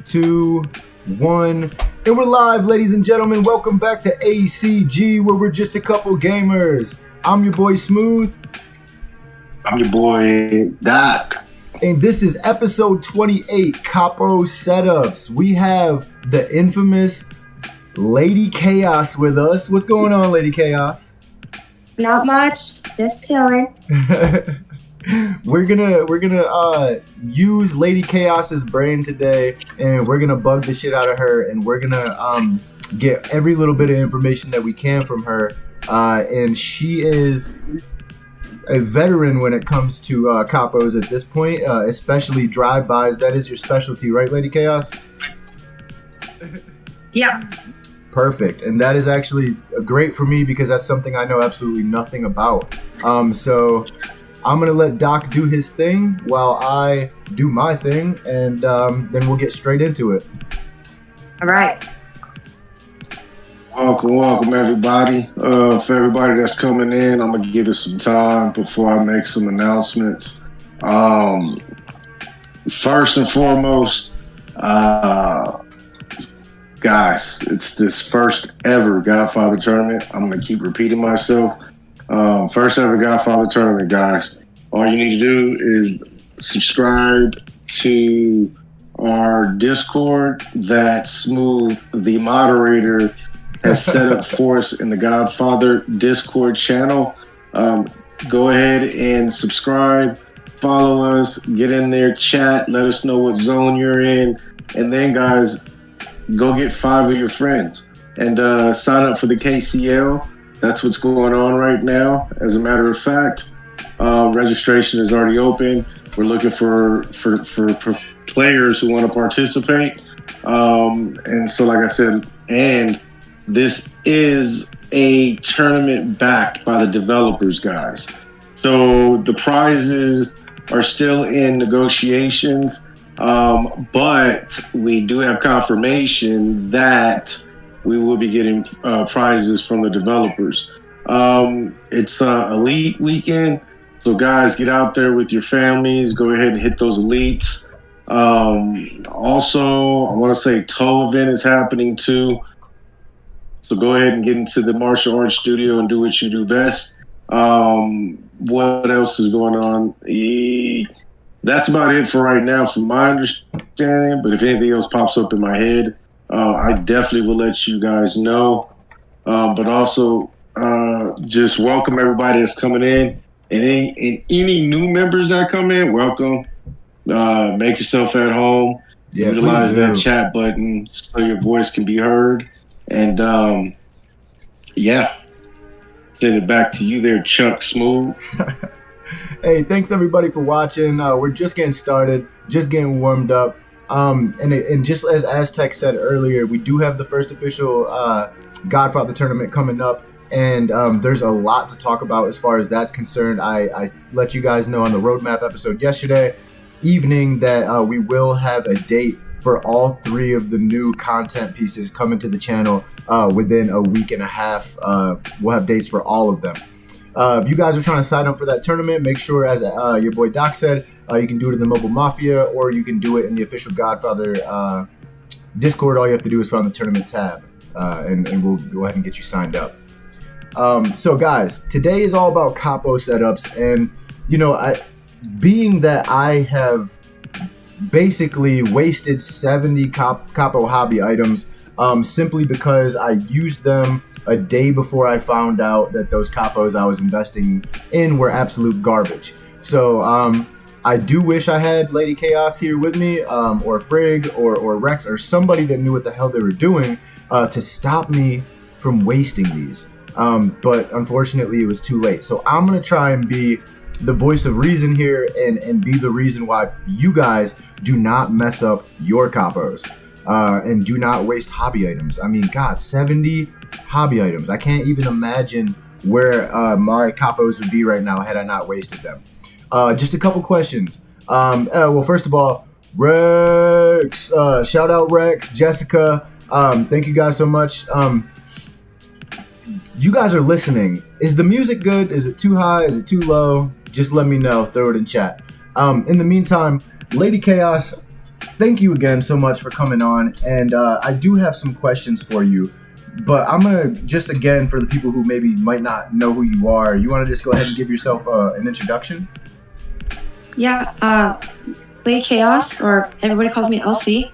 2, 1. And we're live, ladies and gentlemen. Welcome back to ACG, where we're just a couple gamers. I'm your boy Smooth. I'm your boy Doc. And this is episode 28, Capo Setups. We have the infamous Lady Chaos with us. What's going on, Lady Chaos? Not much, just chilling. We're gonna use Lady Chaos's brain today, and we're gonna bug the shit out of her, and we're gonna get every little bit of information that we can from her. And she is a veteran when it comes to capos at this point, especially drive-bys. That is your specialty, right, Lady Chaos? Yeah. Perfect. And that is actually great for me because that's something I know absolutely nothing about. So I'm going to let Doc do his thing while I do my thing, and then we'll get straight into it. All right. Welcome everybody. For everybody that's coming in, I'm gonna give it some time before I make some announcements. First and foremost, guys, it's this first ever Godfather tournament. I'm gonna keep repeating myself. First ever Godfather tournament, guys. All you need to do is subscribe to our Discord that Smooth, the moderator, has set up for us in the Godfather Discord channel. Go ahead and subscribe, follow us, get in there, chat, let us know what zone you're in, and then guys, go get 5 of your friends and sign up for the KCL. That's what's going on right now. As a matter of fact, registration is already open. We're looking for players who want to participate. And so, like I said, and this is a tournament backed by the developers, guys. So the prizes are still in negotiations, but we do have confirmation that we will be getting prizes from the developers. It's Elite Weekend, so guys, get out there with your families. Go ahead and hit those elites. Also, I want to say Toe event is happening too. So go ahead and get into the martial arts studio and do what you do best. What else is going on? That's about it for right now, from my understanding. But if anything else pops up in my head, I definitely will let you guys know. But also, just welcome everybody that's coming in. And any new members that come in, welcome. Make yourself at home. Yeah, utilize that chat button so your voice can be heard. And send it back to you there, Chuck Smooth. Hey, thanks everybody for watching. We're just getting started, just getting warmed up. And just as Aztec said earlier, we do have the first official Godfather tournament coming up, and there's a lot to talk about as far as that's concerned. I let you guys know on the roadmap episode yesterday evening that we will have a date for all 3 of the new content pieces coming to the channel within a week and a half. We'll have dates for all of them. If you guys are trying to sign up for that tournament, make sure, as your boy Doc said, you can do it in the Mobile Mafia, or you can do it in the official Godfather Discord. All you have to do is find the tournament tab, and we'll go ahead and get you signed up. So guys, today is all about capo setups, and being that I have basically wasted 70 capo hobby items simply because I used them a day before I found out that those capos I was investing in were absolute garbage. So I do wish I had Lady Chaos here with me, or Frigg, or Rex, or somebody that knew what the hell they were doing to stop me from wasting these. But unfortunately it was too late. So I'm gonna try and be the voice of reason here and be the reason why you guys do not mess up your capos and do not waste hobby items. I mean, God, 70 hobby items. I can't even imagine where my capos would be right now had I not wasted them. Just a couple questions. Well, first of all, Rex, shout out Rex, Jessica, thank you guys so much. You guys are listening. Is the music good? Is it too high? Is it too low? Just let me know. Throw it in chat. In the meantime, Lady Chaos, thank you again so much for coming on. And I do have some questions for you, but I'm going to just, again, for the people who maybe might not know who you are, you want to just go ahead and give yourself an introduction? Yeah, Lady Chaos, or everybody calls me LC.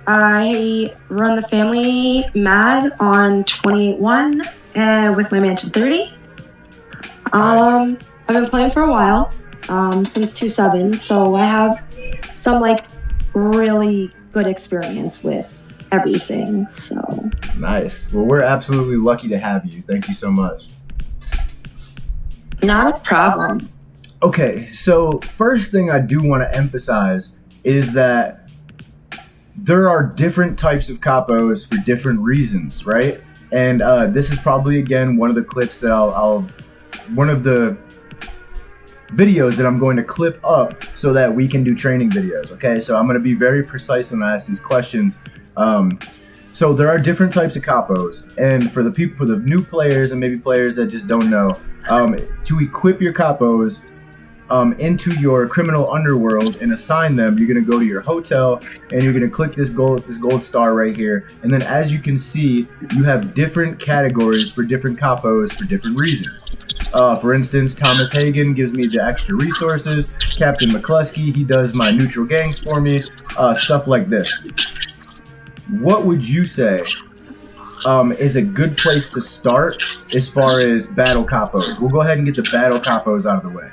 I run the family Mad on 28-1 with my Mansion 30. I've been playing for a while, since 2.7, so I have some really good experience with everything. So Nice. Well, we're absolutely lucky to have you. Thank you so much. not a problem. Okay, so first thing I do want to emphasize is that there are different types of capos for different reasons, right? And this is probably, again, one of the clips that one of the videos that I'm going to clip up so that we can do training videos, okay? So I'm going to be very precise when I ask these questions. So there are different types of capos, and for the new players and maybe players that just don't know, to equip your capos into your criminal underworld and assign them, you're gonna go to your hotel and you're gonna click this gold star right here, and then as you can see, you have different categories for different capos for different reasons. For instance, Thomas Hagen gives me the extra resources. Captain McCluskey, he does my neutral gangs for me, stuff like this. What would you say is a good place to start as far as battle capos? We'll go ahead and get the battle capos out of the way.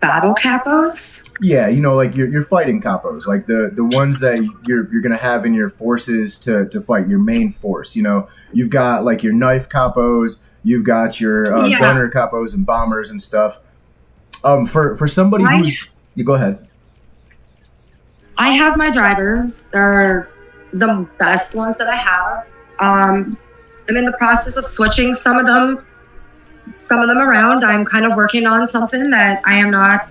Battle capos? Yeah, like your fighting capos, like the ones that you're gonna have in your forces to fight, your main force. You've got like your knife capos, you've got your gunner capos and bombers and stuff. For somebody you go ahead. I have my drivers. They're the best ones that I have. I'm in the process of switching some of them around. I'm kind of working on something that I am not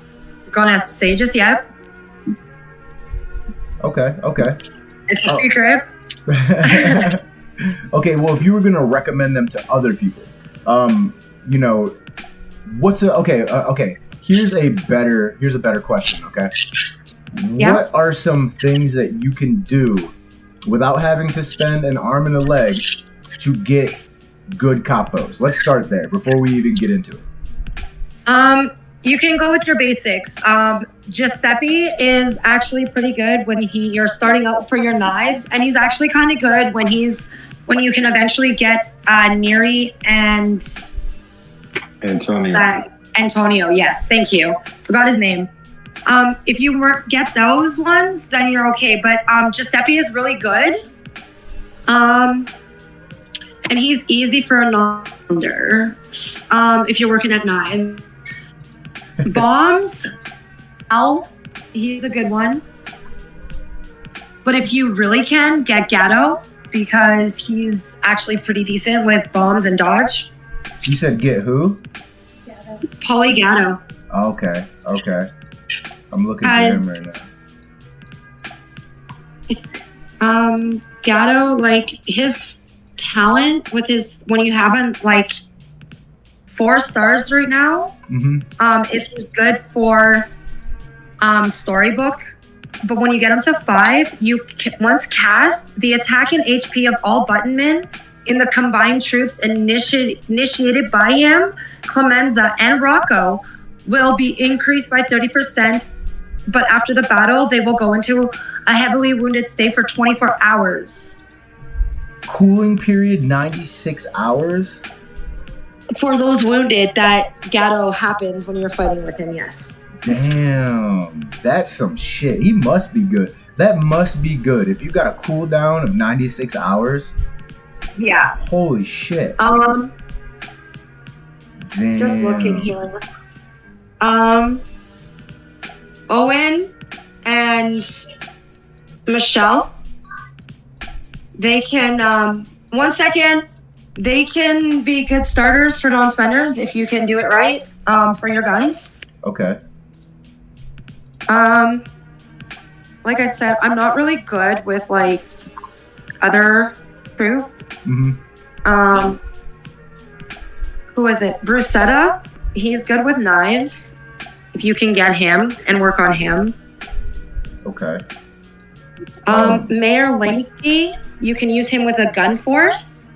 gonna say just yet. Okay. It's a secret. Okay, well, if you were gonna recommend them to other people, okay. Here's a better question. Okay. Yeah. What are some things that you can do without having to spend an arm and a leg to get good capos? Let's start there before we even get into it. You can go with your basics. Giuseppe is actually pretty good when you're starting out for your knives, and he's actually kind of good when you can eventually get Neri and Antonio. Yes, thank you. Forgot his name. If you get those ones, then you're okay. But Giuseppe is really good. And he's easy for a non-under if you're working at knives. Bombs, he's a good one. But if you really can, get Gatto, because he's actually pretty decent with bombs and dodge. You said get who? Pauly Gatto. Okay. I'm looking for him right now. Gatto, like his talent with when you have him 4 stars right now, it's good for storybook. But when you get him to 5, you once cast, the attack and HP of all buttonmen in the combined troops initiated by him, Clemenza, and Rocco will be increased by 30%. But after the battle, they will go into a heavily wounded state for 24 hours. Cooling period 96 hours? For those wounded, that Gatto happens when you're fighting with him, yes. Damn, that's some shit. He must be good. That must be good. If you got a cooldown of 96 hours. Yeah. Holy shit. Damn. Just looking here. Owen and Michelle, they can, 1 second, they can be good starters for non-spenders if you can do it right, for your guns. Okay. Like I said, I'm not really good with other troops. Who is it? Brucetta. He's good with knives. if you can get him and work on him. Okay. Mayor Lansky, you can use him with a gun force.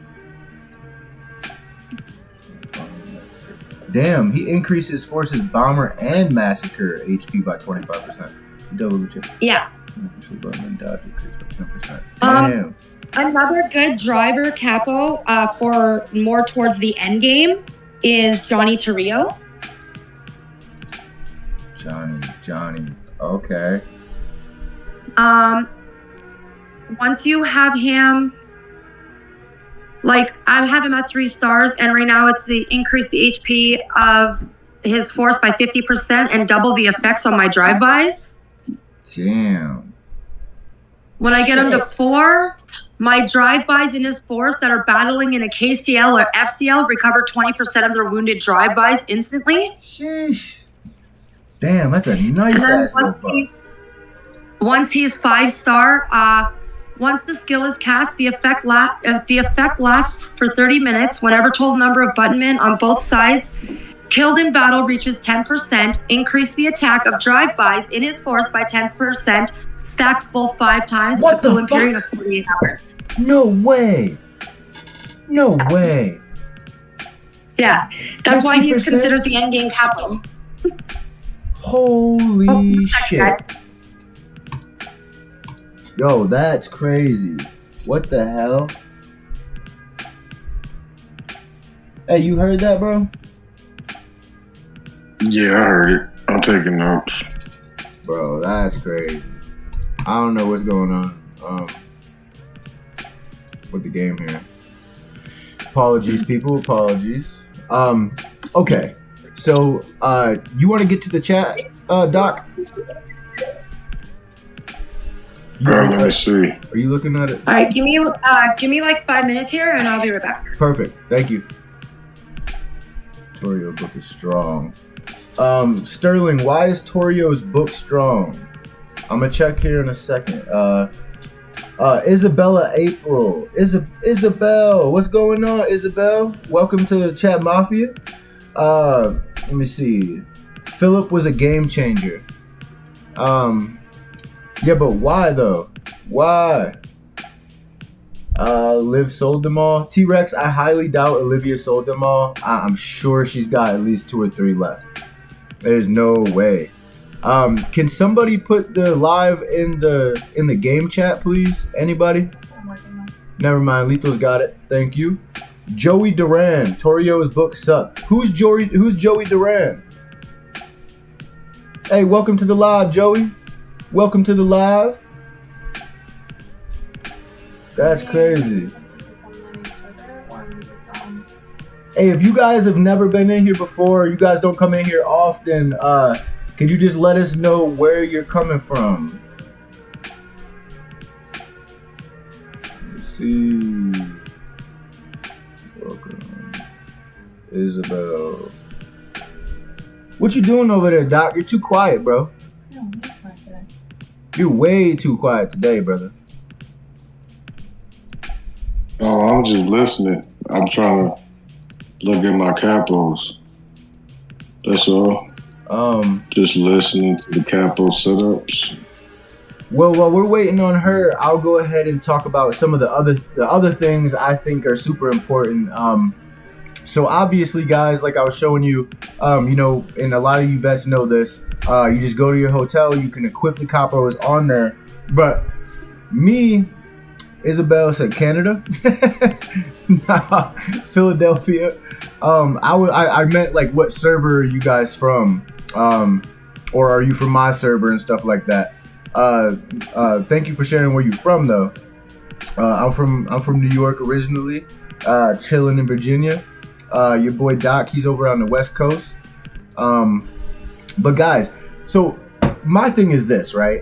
Damn, he increases forces bomber and massacre HP by 25%. Double check. Yeah. Dodge increase by 10%. Damn. Another good driver capo for more towards the end game is Johnny Torrio. Johnny. Okay. Once you have him, like I have him at 3 stars, and right now it's the increase the HP of his force by 50% and double the effects on my drive-bys. Damn. When I get him to 4, my drive-bys in his force that are battling in a KCL or FCL recover 20% of their wounded drive-bys instantly. Sheesh. Damn, that's a nice ass little buff. Once he's 5-star, once the skill is cast, the effect lasts for 30 minutes. Whenever total number of buttonmen on both sides killed in battle reaches 10%, increase the attack of drive-bys in his force by 10%, stackable 5 times. What the fuck? Period of 48 hours. No way. Yeah, that's 50%? Why he's considered the endgame capo. Holy shit. Guys. Yo, that's crazy. What the hell? Hey, you heard that, bro? Yeah, I heard it. I'm taking notes. Bro, that's crazy. I don't know what's going on with the game here. Apologies, people. Apologies. Okay. So, you want to get to the chat, Doc? Let me see. Are you looking at it? All right, give me like 5 minutes here, and I'll be right back. Perfect. Thank you. Torrio book is strong. Sterling, why is Torio's book strong? I'm gonna check here in a second. Isabella April. Isabel, what's going on, Isabel? Welcome to Chat Mafia. Let me see. Philip was a game changer. Yeah, but why though? Why? Liv sold them all. T-Rex, I highly doubt Olivia sold them all. I'm sure she's got at least 2 or 3 left. There's no way. Can somebody put the live in the game chat, please? Anybody? Never mind. Lito's got it. Thank you. Joey Duran. Torio's book sucked. Who's Joey Duran? Hey, welcome to the live, Joey. Welcome to the live. That's crazy. Hey, if you guys have never been in here before, you guys don't come in here often, can you just let us know where you're coming from? Let's see. Welcome. Isabel. What you doing over there, Doc? You're too quiet, bro. You're way too quiet today, brother. Oh, I'm just listening. I'm trying to look at my capos. That's all. Just listening to the capo setups. Well, while we're waiting on her, I'll go ahead and talk about some of the other things I think are super important. So obviously, guys, like I was showing you, you know, and a lot of you vets know this. You just go to your hotel, you can equip the capos on there. But me, Isabel said Canada, nah, Philadelphia. I meant like what server are you guys from, or are you from my server and stuff like that. Thank you for sharing where you're from though. I'm from New York originally, chilling in Virginia. Your boy Doc, he's over on the West Coast. But guys, so my thing is this, right?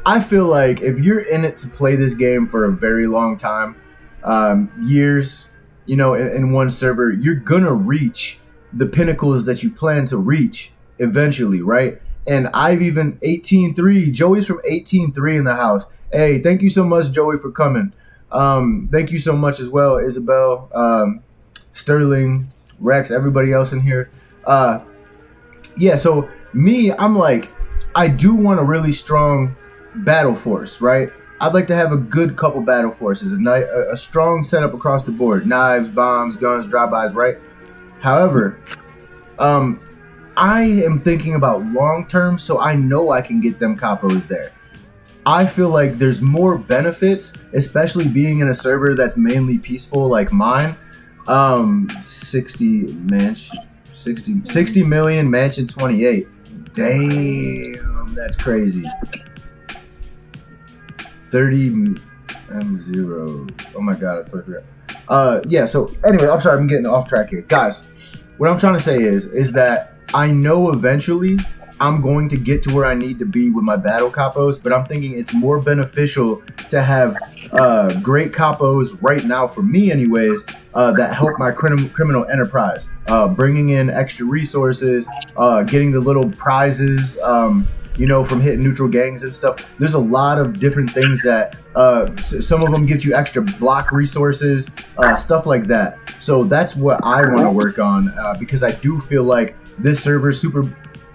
I feel like if you're in it to play this game for a very long time, years, you know, in one server, you're gonna reach the pinnacles that you plan to reach eventually, right? And I've even 18-3. Joey's from 18-3 in the house. Hey, thank you so much, Joey, for coming. Thank you so much as well, Isabel, Sterling, Rex, everybody else in here. Yeah, so Me, I'm like, I do want a really strong battle force, right? I'd like to have a good couple battle forces, a strong setup across the board, knives, bombs, guns, drive-bys, right? However, I am thinking about long term, so I know I can get them capos there. I feel like there's more benefits, especially being in a server that's mainly peaceful like mine. 60 million mansion 28. Damn, that's crazy. 30 M0. Oh my god, I totally forgot. Yeah, so anyway, I'm sorry, I'm getting off track here. Guys, what I'm trying to say is that I know eventually I'm going to get to where I need to be with my battle capos, but I'm thinking it's more beneficial to have great capos right now, for me anyways, that help my criminal enterprise, bringing in extra resources, getting the little prizes, from hitting neutral gangs and stuff. There's a lot of different things that some of them get you extra block resources, stuff like that. So that's what I want to work on, because I do feel like this server is super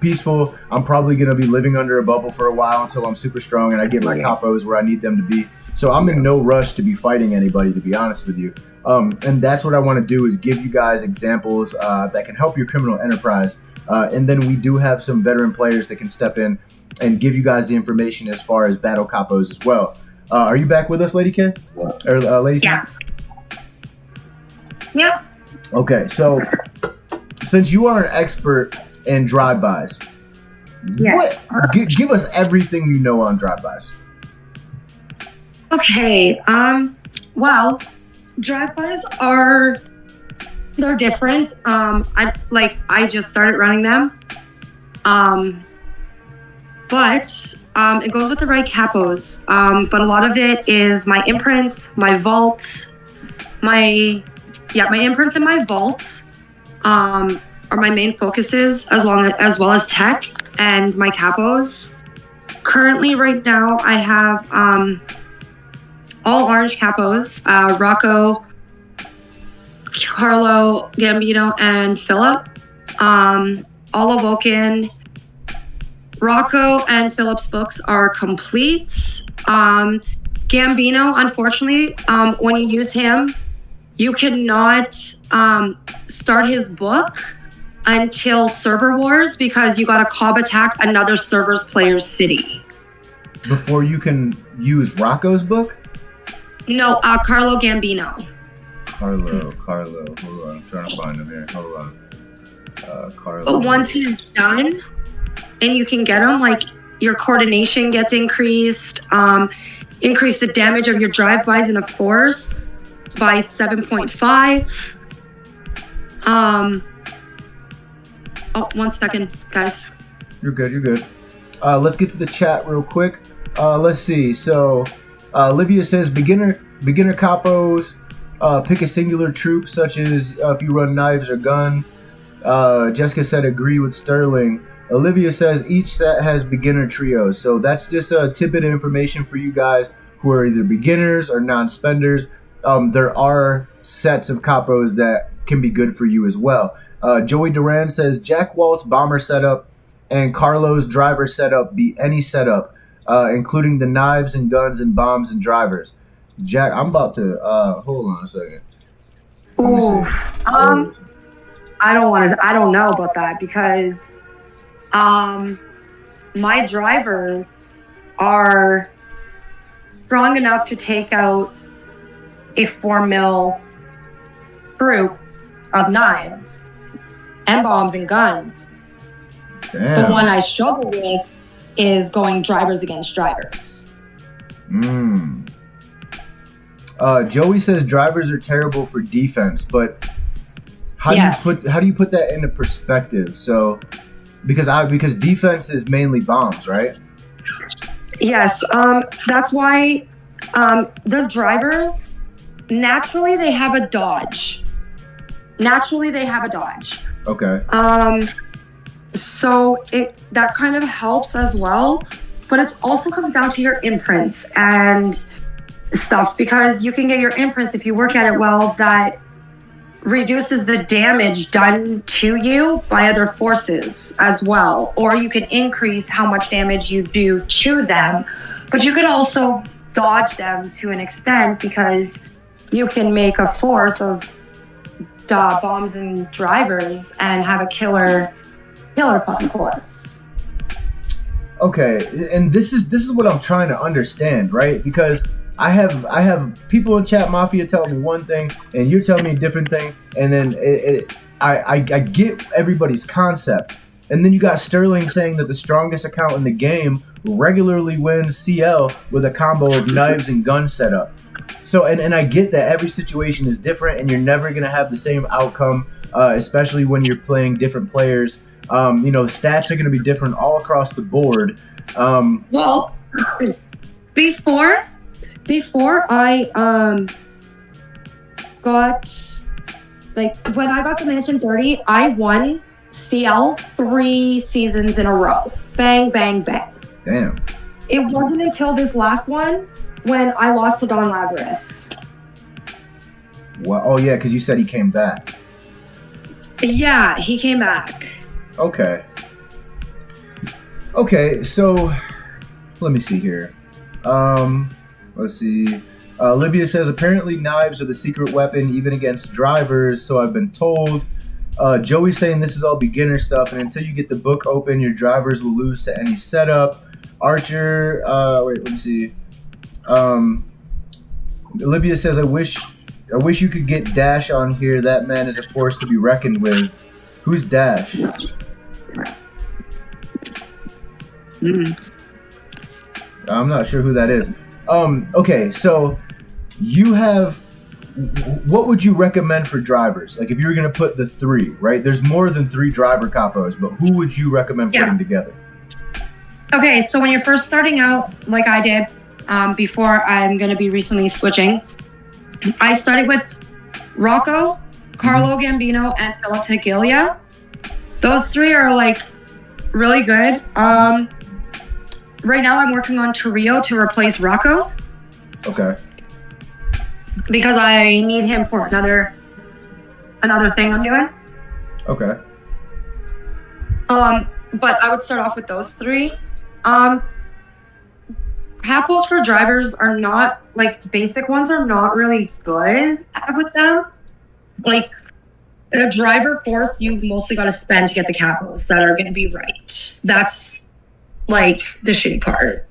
peaceful. I'm probably going to be living under a bubble for a while until I'm super strong and I get my capos where I need them to be. So I'm in no rush to be fighting anybody, to be honest with you. And that's what I want to do, is give you guys examples that can help your criminal enterprise. And then we do have some veteran players that can step in and give you guys the information as far as battle capos as well. Are you back with us, Lady K? Or Lady Yeah. Yeah. Okay, so since you are an expert in drive-bys, Yes. give us everything you know on drive-bys. Okay. Well, drive-bys they're different. I just started running them. But it goes with the right capos. But a lot of it is my imprints, my vault, my imprints and my vault are my main focuses, as well as tech and my capos. Currently, right now, I have all orange capos: Rocco, Carlo, Gambino, and Philip. All awoken. Rocco and Philip's books are complete. Gambino, unfortunately, when you use him, you cannot start his book until server wars, because you got to cob attack another server's player's city. Before you can use Rocco's book? No, Carlo Gambino. Carlo. Hold on, I'm trying to find him here. Hold on. Carlo. But once he's done, and you can get him, like, your coordination gets increased, increase the damage of your drive-bys in a force by 7.5. One second, guys. You're good. Let's get to the chat real quick. Let's see. So, Olivia says beginner capos, pick a singular troop, such as if you run knives or guns. Jessica said agree with Sterling. Olivia says each set has beginner trios. So that's just a tidbit of information for you guys who are either beginners or non-spenders. There are sets of capos that can be good for you as well. Joey Duran says Jack Walt's bomber setup and Carlo's driver setup beat any setup, including the knives and guns and bombs and drivers. Jack, I'm about to hold on a second. Oof. I don't know about that, because my drivers are strong enough to take out a 4 mil group of knives and bombs and guns. Damn. The one I struggle with is going drivers against drivers. Joey says drivers are terrible for defense, but how do you put that into perspective? So because defense is mainly bombs, right? Yes, that's why the drivers naturally they have a dodge. Okay. So that kind of helps as well, but it also comes down to your imprints and stuff, because you can get your imprints if you work at it well that reduces the damage done to you by other forces as well. Or you can increase how much damage you do to them. But you could also dodge them to an extent because you can make a force of bombs and drivers and have a killer fucking force. Okay, and this is what I'm trying to understand, right? Because I have people in Chat Mafia telling me one thing, and you're telling me a different thing, and then I get everybody's concept, and then you got Sterling saying that the strongest account in the game regularly wins CL with a combo of knives and gun setup. So, and I get that every situation is different, and you're never gonna have the same outcome, especially when you're playing different players. Stats are gonna be different all across the board. Well, before I got, like, when I got the Mansion 30, I won CL 3 seasons in a row. Bang, bang, bang. Damn. It wasn't until this last one when I lost to Don Lazarus. Well, oh yeah, because you said he came back. Yeah, he came back. Okay, so let me see here. Let's see. Libya says apparently knives are the secret weapon even against drivers, so I've been told. Joey's saying this is all beginner stuff, and until you get the book open, your drivers will lose to any setup. Archer, wait, let me see. Libya says I wish you could get Dash on here. That man is a force to be reckoned with. Who's Dash? I'm not sure who that is. Okay, so you have, what would you recommend for drivers? Like if you were going to put the 3, right? There's more than 3 driver capos, but who would you recommend putting together? Okay, so when you're first starting out, like I did, before I'm going to be recently switching, I started with Rocco, Carlo Gambino, and Philip Tagilia. Those 3 are like really good. Right now I'm working on Torrio to replace Rocco. Okay. Because I need him for another thing I'm doing. Okay. But I would start off with those 3. Capos for drivers are not, like, the basic ones are not really good with them. Like, a driver force, you mostly got to spend to get the capos that are going to be right. That's, like, the shitty part.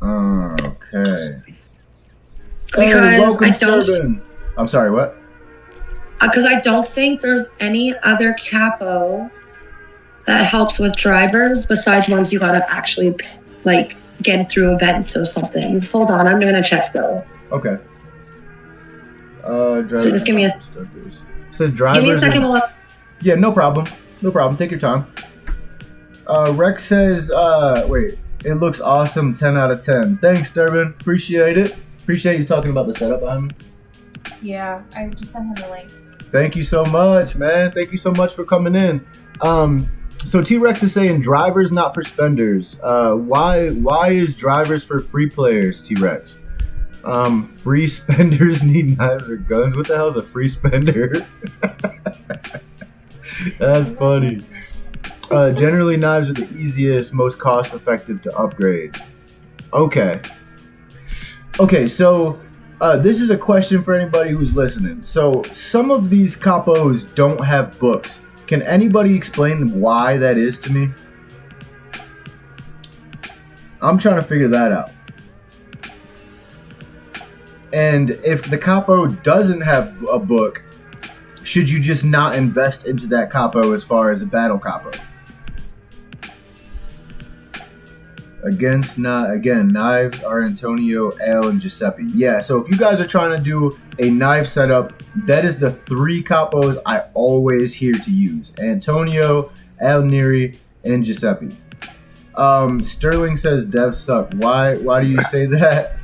Okay. Because I don't... I'm sorry, what? Because I don't think there's any other capo that helps with drivers besides ones you got to actually, like, get through events or something. Hold on, I'm going to check, though. Okay. So just give me a... So drivers. Give me a second. Yeah, no problem. No problem. Take your time. Rex says, wait, it looks awesome. 10 out of 10. Thanks, Durbin. Appreciate it. Appreciate you talking about the setup behind me. Yeah, I just sent him the link. Thank you so much, man. Thank you so much for coming in. So T-Rex is saying drivers not for spenders. Why is drivers for free players, T-Rex? Free spenders need knives or guns. What the hell is a free spender? That's funny. Generally, knives are the easiest, most cost-effective to upgrade. Okay, so this is a question for anybody who's listening. So some of these capos don't have books. Can anybody explain why that is to me? I'm trying to figure that out. And if the capo doesn't have a book, should you just not invest into that capo as far as a battle capo? Knives are Antonio, Al, and Giuseppe. Yeah, so if you guys are trying to do a knife setup, that is the 3 capos I always hear to use. Antonio, Al Neri, and Giuseppe. Sterling says devs suck. Why do you say that?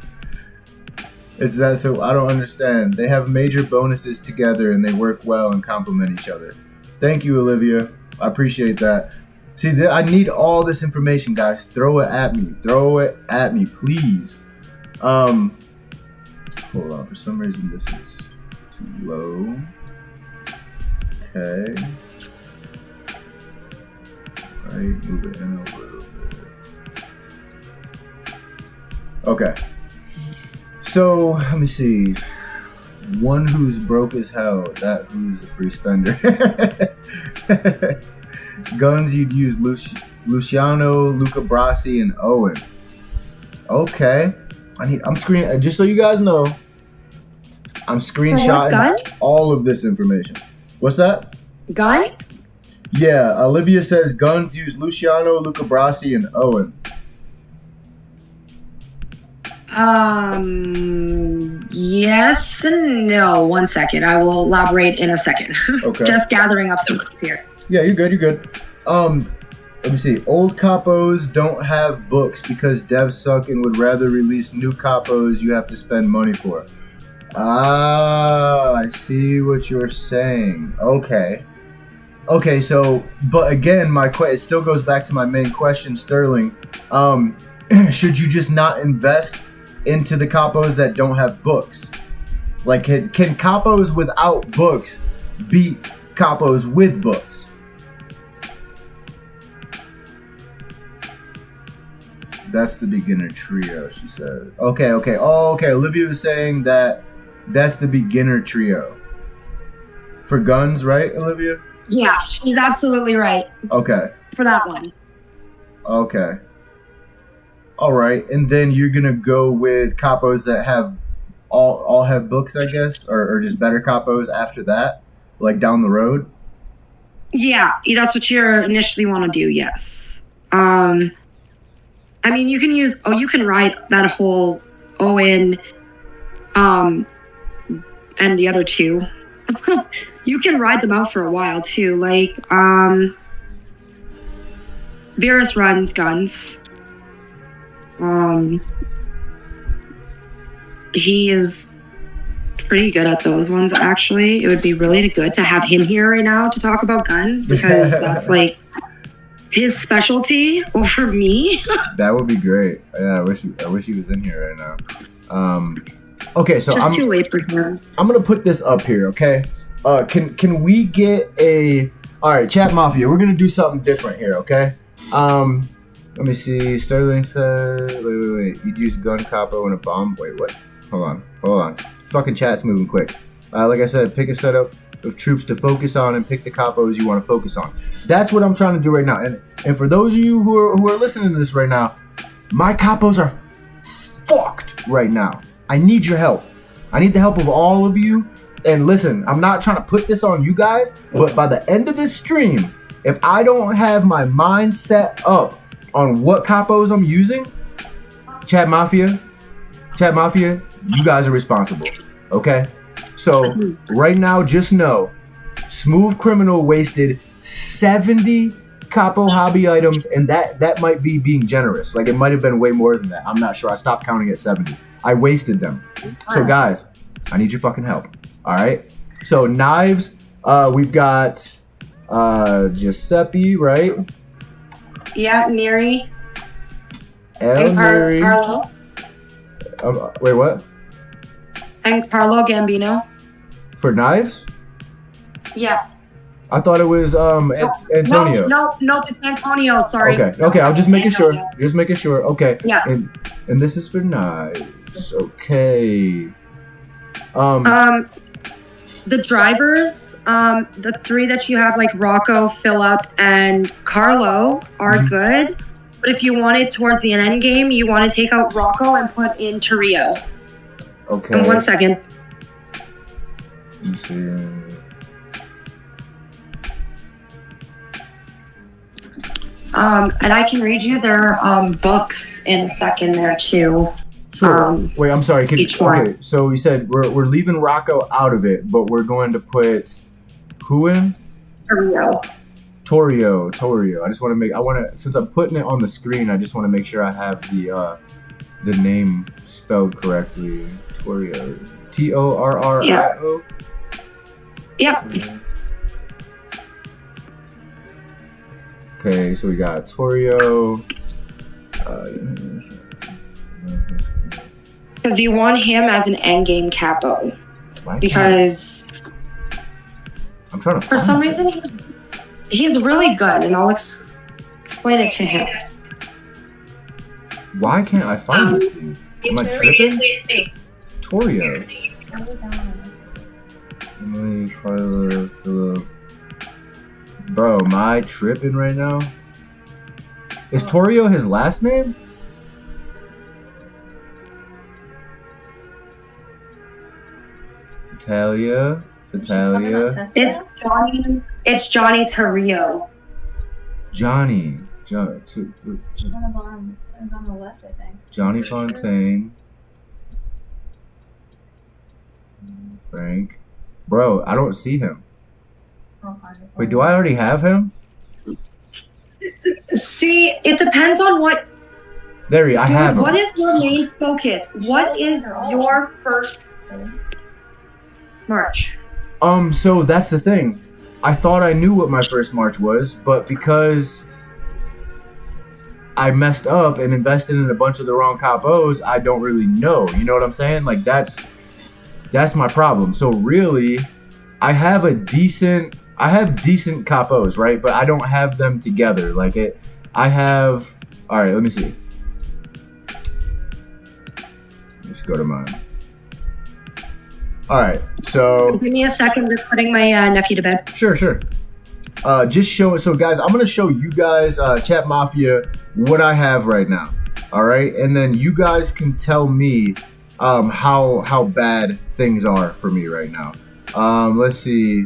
It's that, so I don't understand. They have major bonuses together and they work well and complement each other. Thank you, Olivia. I appreciate that. See, I need all this information, guys. Throw it at me. Throw it at me, please. Hold on. For some reason, this is too low. Okay. Right, move it in a little bit. Okay. So, let me see. One who's broke as hell, that who's a free spender. Guns, you'd use Luciano, Luca Brasi, and Owen. Okay. I'm screen. Just so you guys know, I'm screenshotting all of this information. What's that? Guns? Yeah, Olivia says Guns use Luciano, Luca Brasi, and Owen. Yes and no. 1 second. I will elaborate in a second. Okay. Just gathering up some things here. Yeah, you're good. Let me see. Old capos don't have books because devs suck and would rather release new capos you have to spend money for. Ah, I see what you're saying. Okay, so, but again, it still goes back to my main question, Sterling. Should you just not invest into the capos that don't have books? Like, can capos without books beat capos with books? That's the beginner trio, she said. Okay. Oh, okay. Olivia was saying that's the beginner trio. For Guns, right, Olivia? Yeah, she's absolutely right. Okay. For that one. Okay. All right. And then you're going to go with capos that have all have books, I guess, or just better capos after that, like down the road? Yeah, that's what you initially want to do, yes. I mean, you can ride that whole Owen, and the other two. You can ride them out for a while too. Like, Virus runs Guns. He is pretty good at those ones, actually. It would be really good to have him here right now to talk about Guns, because that's like his specialty over me. That would be great. Yeah, I wish he was in here right now. Okay, so I'm too late for him. I'm gonna put this up here, okay? Can we get a? All right, Chat Mafia, we're gonna do something different here, okay? Let me see. Sterling said, wait. You'd use gun capo and a bomb. Wait, what? Hold on. Fucking chat's moving quick. Like I said, pick a setup of troops to focus on and pick the capos you want to focus on. That's what I'm trying to do right now. And for those of you who are listening to this right now, my capos are fucked right now. I need your help. I need the help of all of you. And listen, I'm not trying to put this on you guys, but by the end of this stream, if I don't have my mind set up on what capos I'm using, Chat Mafia, you guys are responsible. Okay? So right now, just know, Smooth Criminal wasted 70 capo hobby items, and that might be being generous. Like, it might have been way more than that. I'm not sure. I stopped counting at 70. I wasted them. So guys, I need your fucking help. All right? So knives, we've got Giuseppe, right? Yeah, Neri. El Neri. Carlo. Wait, what? And Carlo Gambino. For knives? Yeah. I thought it was Antonio. No, it's Antonio. Sorry. Okay. I'm just making sure. Just making sure. Okay. Yeah. And this is for knives. Okay. The drivers, the three that you have, like Rocco, Philip, and Carlo, are good. But if you want it towards the end game, you want to take out Rocco and put in Torrio. Okay. 1 second. Let me see. And I can read you their books in a second there too. Sure. Wait, I'm sorry. Each one. Okay, so you said we're leaving Rocco out of it, but we're going to put who in? Torrio. I just want to since I'm putting it on the screen, I just want to make sure I have the name spelled correctly. Torrio. Torrio. Yep. Okay, so we got Torrio. Because you want him as an endgame capo. Because I'm trying to. For some reason, he's really good, and I'll explain it to him. Why can't I find this dude? Am I tripping? Torio. Emily, Carla, Philip. Bro, am I tripping right now? Is Torio his last name? Talia. It's Johnny Torrio. Johnny. One of them is on the left, I think. Johnny Fontaine. Frank. Bro, I don't see him. I'll find it. Wait, do I already have him? See, it depends on what. There he is. I have him. What is your main focus? What is your first march? So that's the thing. I thought I knew what my first march was, but because I messed up and invested in a bunch of the wrong capos, I don't really know. You know what I'm saying? Like that's my problem. So really, I have decent capos, right? But I don't have them together. Like all right, let me see. Let's go to mine. All right, so give me a second. Just putting my nephew to bed. Sure. Just show it. So guys, I'm gonna show you guys, Chat Mafia, what I have right now. All right, and then you guys can tell me how bad things are for me right now. Let's see.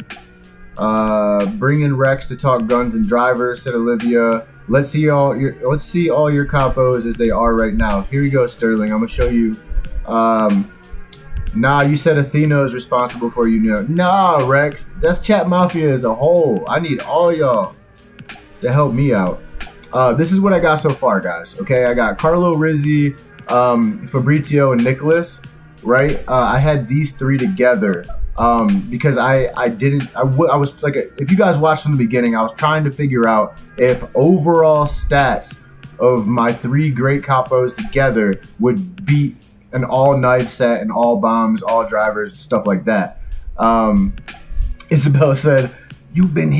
Bring in Rex to talk guns and drivers, said Olivia. Let's see all your capos as they are right now. Here we go, Sterling. I'm gonna show you. Nah, you said Athena is responsible for you now. Nah, Rex, that's Chat Mafia as a whole. I need all y'all to help me out. This is what I got so far, guys. Okay, I got Carlo Rizzi, Fabrizio, and Nicholas. Right? I had these three together because I was like, if you guys watched from the beginning, I was trying to figure out if overall stats of my three great capos together would beat an all knife set and all bombs, all drivers, stuff like that. Isabella said, "You've been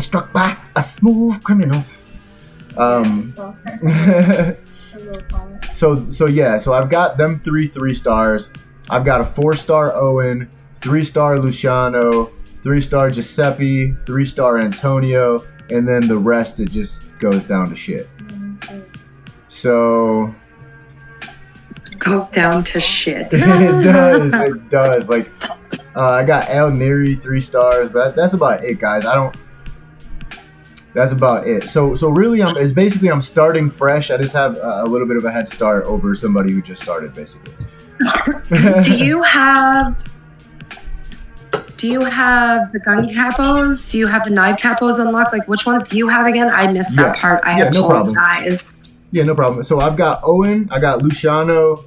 struck by a smooth criminal." So I've got them three stars. I've got a 4-star Owen, 3-star Luciano, 3-star Giuseppe, 3-star Antonio, and then the rest it just goes down to shit. So goes down to shit. It does. Like I got El Neri 3 stars, but that's about it, guys. That's about it. So really, I'm starting fresh. I just have a little bit of a head start over somebody who just started, basically. Do you have the gun capos? Do you have the knife capos unlocked? Like, which ones do you have again? I missed that part. I apologize. Yeah, no problem. So I've got Owen, I got Luciano,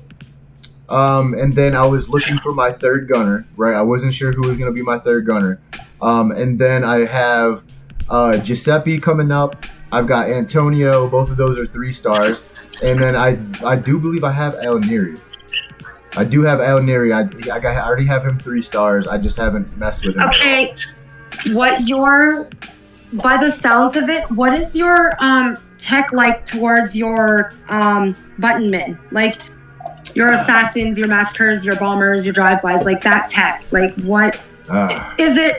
and then I was looking for my third gunner, right? I wasn't sure who was going to be my third gunner. And then I have Giuseppe coming up. I've got Antonio. Both of those are 3 stars. And then I do believe I have El Neri. I do have El Neri. I already have him 3 stars. I just haven't messed with him. Okay. By the sounds of it, what is your tech like towards your button men? Like your assassins, your massacres, your bombers, your drive-bys, like that tech. Like what is it?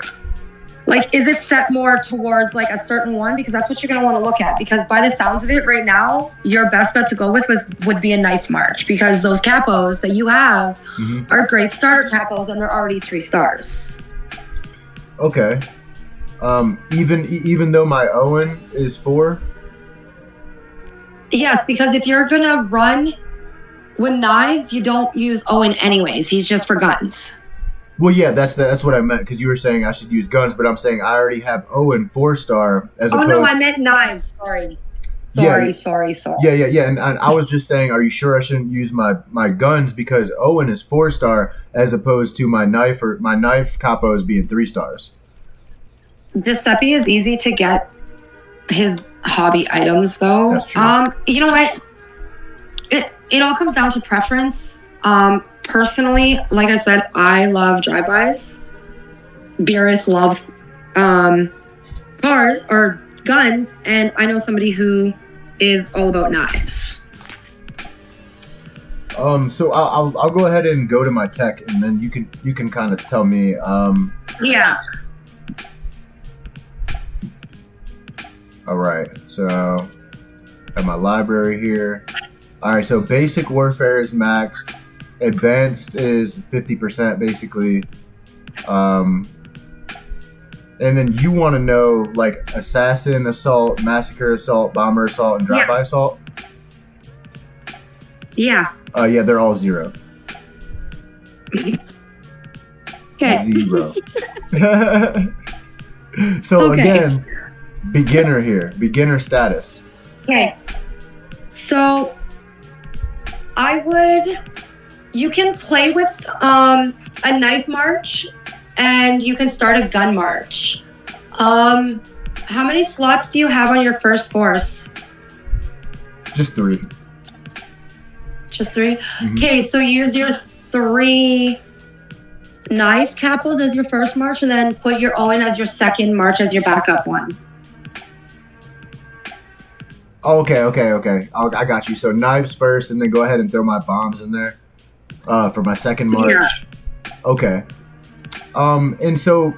Like, is it set more towards like a certain one? Because that's what you're gonna want to look at. Because by the sounds of it right now, your best bet to go with would be a knife march. Because those capos that you have are great starter capos and they're already 3 stars. Okay. Even though my Owen is 4? Yes, because if you're gonna run with knives, you don't use Owen anyways. He's just for guns. Well, yeah, that's what I meant, because you were saying I should use guns, but I'm saying I already have Owen 4-star as opposed. Oh no, I meant knives. Sorry. Sorry. Yeah, and I was just saying, are you sure I shouldn't use my guns because Owen is 4-star as opposed to my knife capos being 3 stars. Giuseppe is easy to get his hobby items though. That's true. You know what? It all comes down to preference. Personally, like I said, I love drive-bys. Beerus loves cars or guns, and I know somebody who is all about knives. So I'll go ahead and go to my tech, and then you can kind of tell me. Yeah. All right. So I have my library here. All right. So basic warfare is maxed. Advanced is 50% basically. And then you want to know like assassin assault, massacre assault, bomber assault, and drive-by assault. Yeah. Yeah, they're all 0. Okay. 0. So again, beginner here, beginner status. Okay. So you can play with a knife march, and you can start a gun march. How many slots do you have on your first force? Just 3. Just 3? Mm-hmm. Okay, so use your 3 knife capos as your first march, and then put your Owen as your second march as your backup one. Okay. I got you. So knives first, and then go ahead and throw my bombs in there for my second march. Yeah. Okay. And so,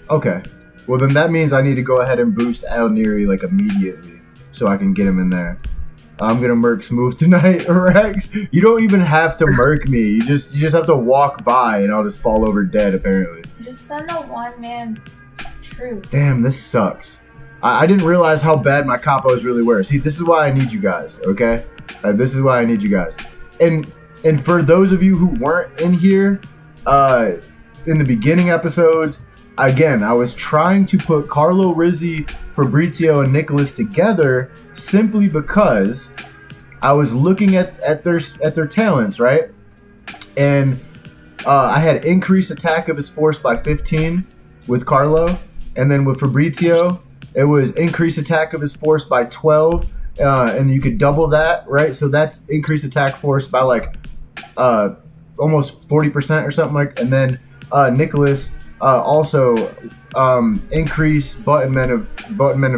okay. Well, then that means I need to go ahead and boost Al Neri like immediately, so I can get him in there. I'm gonna merc smooth tonight, Rex. You don't even have to merc me. You just have to walk by, and I'll just fall over dead. Apparently. Just send a one-man troop. Damn, this sucks. I didn't realize how bad my capos really were. See, this is why I need you guys. Okay, this is why I need you guys. And for those of you who weren't in here, in the beginning episodes, again, I was trying to put Carlo, Rizzi, Fabrizio, and Nicholas together simply because I was looking at their talents, right? And I had increased attack of his force by 15 with Carlo, and then with Fabrizio, it was increased attack of his force by 12, and you could double that, right? So that's increased attack force by like almost 40% or something like. And then Nicholas also increase button men of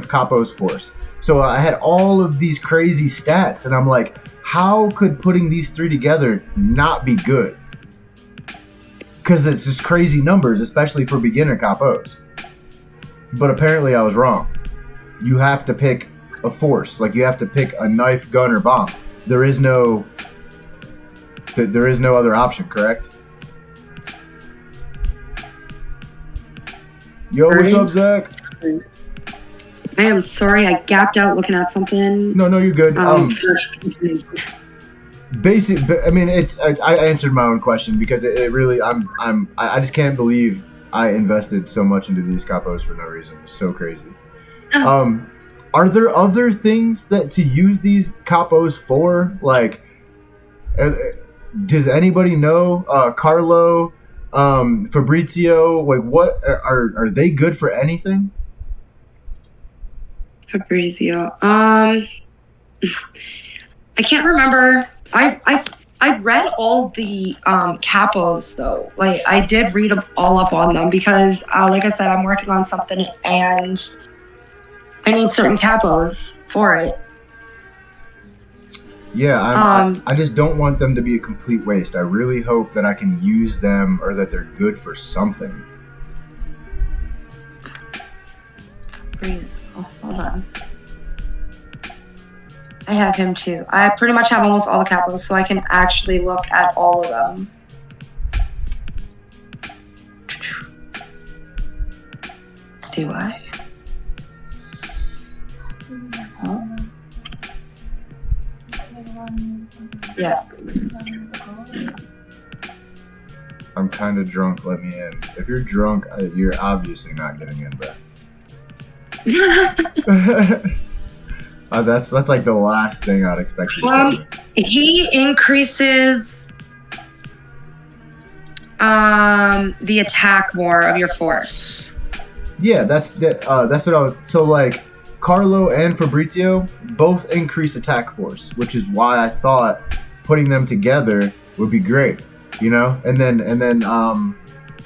Capo's force. So I had all of these crazy stats, and I'm like, how could putting these 3 together not be good? Because it's just crazy numbers, especially for beginner Capos. But apparently I was wrong. You have to pick a force. Like, you have to pick a knife, gun, or bomb. There is no other option, correct? Yo, what's up, Zach? I am sorry, I gapped out looking at something. No, you're good. Basic. I mean, I answered my own question because it really. I just can't believe I invested so much into these capos for no reason. It's so crazy. Are there other things that to use these capos for? Like, does anybody know? Carlo, Fabrizio, like, what are they good for anything? Fabrizio, I can't remember. I read all the capos though. Like, I did read all up on them because, like I said, I'm working on something and I need certain capos for it. Yeah, I just don't want them to be a complete waste. I really hope that I can use them or that they're good for something. Oh, hold on. I have him too. I pretty much have almost all the capos, so I can actually look at all of them. Do I? Huh? Yeah. I'm kind of drunk. Let me in. If you're drunk, you're obviously not getting in, bro. That's like the last thing I'd expect. He increases the attack more of your force. Yeah, that's what I was. So like, Carlo and Fabrizio both increase attack force, which is why I thought putting them together would be great. you know. And then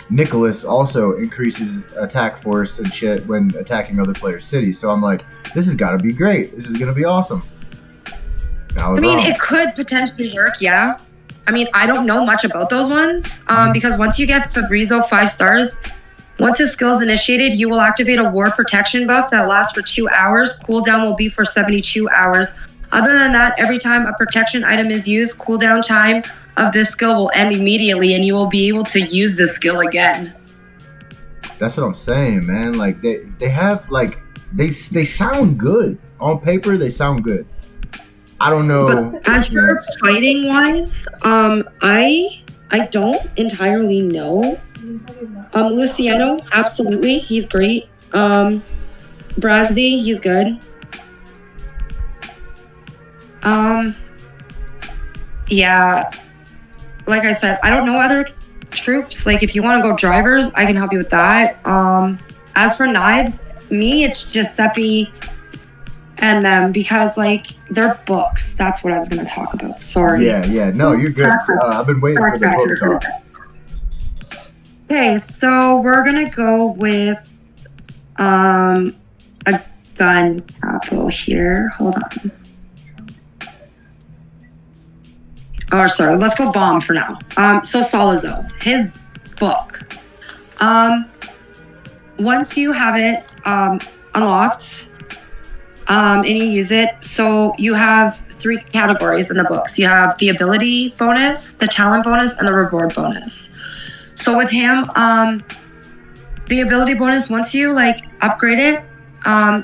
Nicholas also increases attack force and shit when attacking other players' cities. So I'm like, this has got to be great. This is gonna be awesome. I mean, it could potentially work, yeah. I mean, I don't know much about those ones because once you get Fabrizio 5 stars, once his skill is initiated, you will activate a war protection buff that lasts for 2 hours. Cooldown will be for 72 hours. Other than that, every time a protection item is used, cooldown time of this skill will end immediately and you will be able to use this skill again. That's what I'm saying, man. Like they have like they sound good. On paper, they sound good. I don't know. But as for fighting wise, I don't entirely know. Luciano, absolutely, he's great. Brazzi, he's good. Yeah, like I said, I don't know other troops. Like if you want to go drivers, I can help you with that. As for knives, it's Giuseppe and them because like they're books. That's what I was going to talk about. Sorry. Yeah. No, you're good. I've been waiting for the book talk. Okay, so we're gonna go with a gun capo here. Hold on. Oh, sorry. Let's go bomb for now. So Salazzo, his book. Once you have it unlocked, and you use it, so you have 3 categories in the books. You have the ability bonus, the talent bonus, and the reward bonus. So with him, the ability bonus, once you like upgrade it,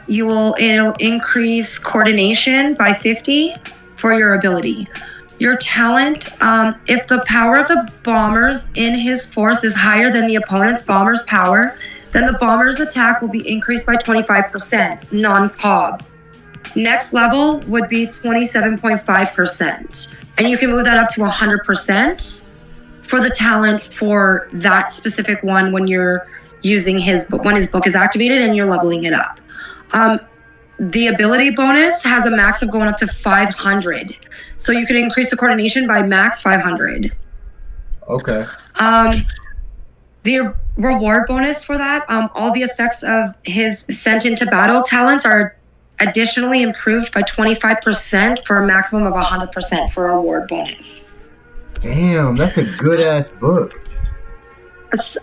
it'll increase coordination by 50 for your ability. Your talent, if the power of the bombers in his force is higher than the opponent's bomber's power, then the bomber's attack will be increased by 25%, non-POB. Next level would be 27.5%. And you can move that up to 100% for the talent for that specific one when you're using when his book is activated and you're leveling it up. The ability bonus has a max of going up to 500. So you could increase the coordination by max 500. Okay. The reward bonus for that, all the effects of his sent into battle talents are additionally improved by 25% for a maximum of 100% for a reward bonus. Damn, that's a good ass book.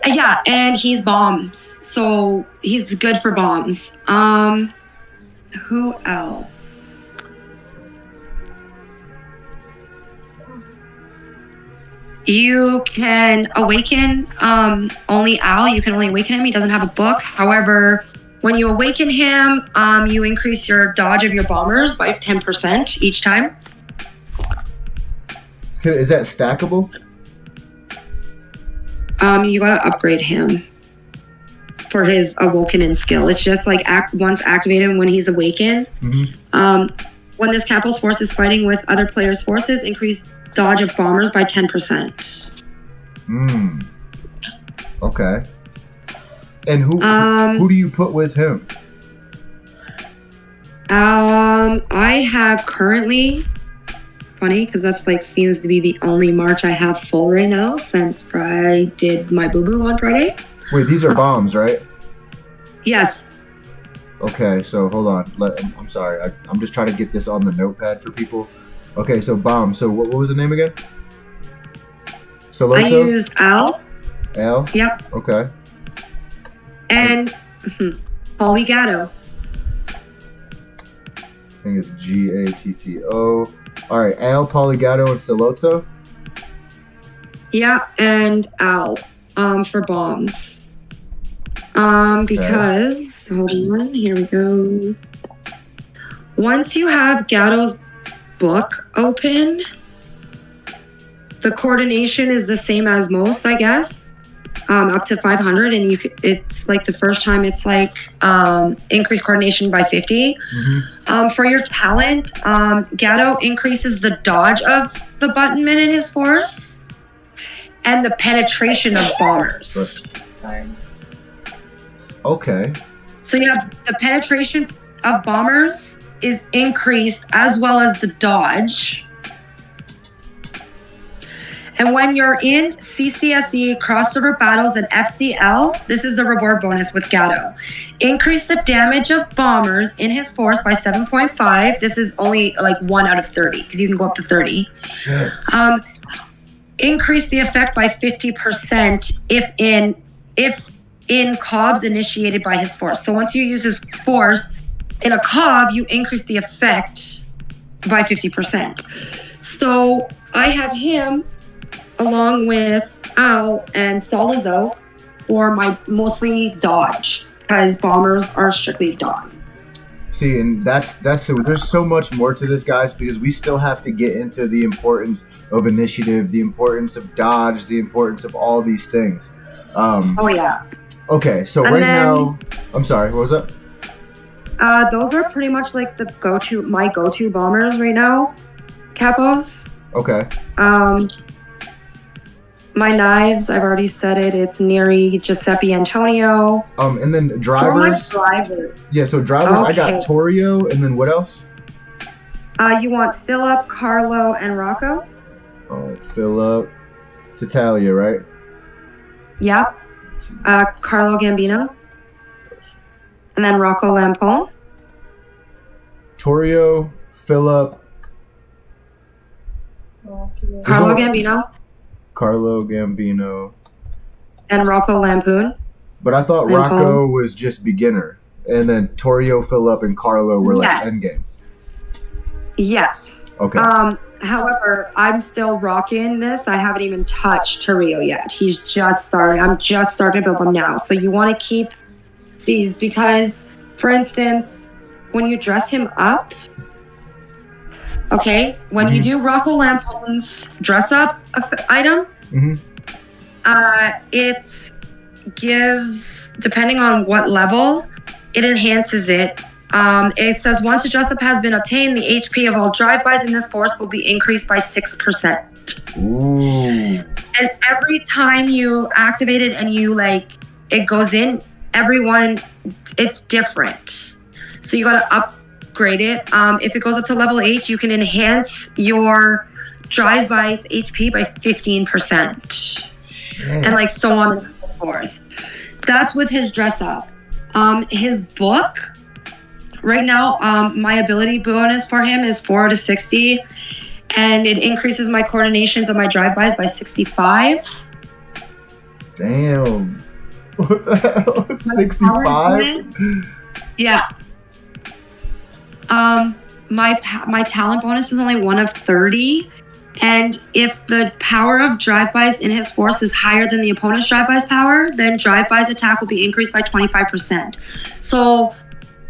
Yeah, and he's bombs. So he's good for bombs. Who else? You can awaken only Al. You can only awaken him. He doesn't have a book. However, when you awaken him, you increase your dodge of your bombers by 10% each time. Is that stackable? You gotta upgrade him for his awoken in skill. It's just like once activated when he's awakened. Mm-hmm. When this capo's force is fighting with other players' forces, increase dodge of bombers by 10%. Okay. And who do you put with him? I have currently, funny because that's like seems to be the only March I have full right now since I did my boo-boo on Friday. Wait, these are bombs, right? Yes. Okay, so hold on. I'm sorry. I'm just trying to get this on the notepad for people. Okay, so bomb. So what was the name again? Salazzo? I used Al. Al? Yep. Okay. And Polygato. I think it's Gatto. All right, Al, Polygato, and Salazzo? Yeah, and Al for bombs. Because, hold on, here we go. Once you have Gatto's book open, the coordination is the same as most, I guess, up to 500, and it's like the first time it's like increased coordination by 50. Mm-hmm. For your talent, Gatto increases the dodge of the buttonman in his force and the penetration of bombers. Sorry. Okay. So you have the penetration of bombers is increased as well as the dodge. And when you're in CCSE, crossover battles, and FCL, this is the reward bonus with Gatto. Increase the damage of bombers in his force by 7.5. This is only like 1 out of 30 because you can go up to 30. Shit. Increase the effect by 50% if in cobs initiated by his force. So once you use his force in a cob, you increase the effect by 50%. So I have him along with Al and Salizo for my mostly dodge because bombers are strictly dodge. See, and that's so there's so much more to this, guys, because we still have to get into the importance of initiative, the importance of dodge, the importance of all these things. Oh yeah. Okay, so and right then, now, I'm sorry, what was that? Those are pretty much like my go-to bombers right now, capos. Okay. My knives, I've already said it. It's Neri, Giuseppe, Antonio. And then drivers. For my drivers. Yeah, so drivers. Okay. I got Torrio, and then what else? You want Philip, Carlo, and Rocco? Oh, Philip, Tatalia, right? Yep. Carlo Gambino. And then Rocco Lampone. Torrio, Philip. Carlo Gambino. Carlo Gambino. And Rocco Lampoon. But I thought Rocco was just beginner. And then Torrio, Philip, and Carlo were like endgame. Yes. Okay. However, I'm still rocking this. I haven't even touched Torrio yet. He's just starting. I'm just starting to build him now. So you want to keep these because, for instance, when you dress him up, okay, when you do Rocco Lampoon's dress up item, it gives, depending on what level, it enhances it. It says once a dress up has been obtained, the HP of all drive-bys in this force will be increased by 6%. Ooh. And every time you activate it and you it goes in, everyone, it's different. So you got to upgrade it. If it goes up to level 8, you can enhance your drive-bys HP by 15%. Shit. And so on and so forth. That's with his dress up. His book, right now, my ability bonus for him is 4 to 60, and it increases my coordinations of my drive-bys by 65. Damn. What the hell? 65? Yeah. My talent bonus is only 1 of 30, and if the power of drive-bys in his force is higher than the opponent's drive-bys power, then drive-bys attack will be increased by 25%. So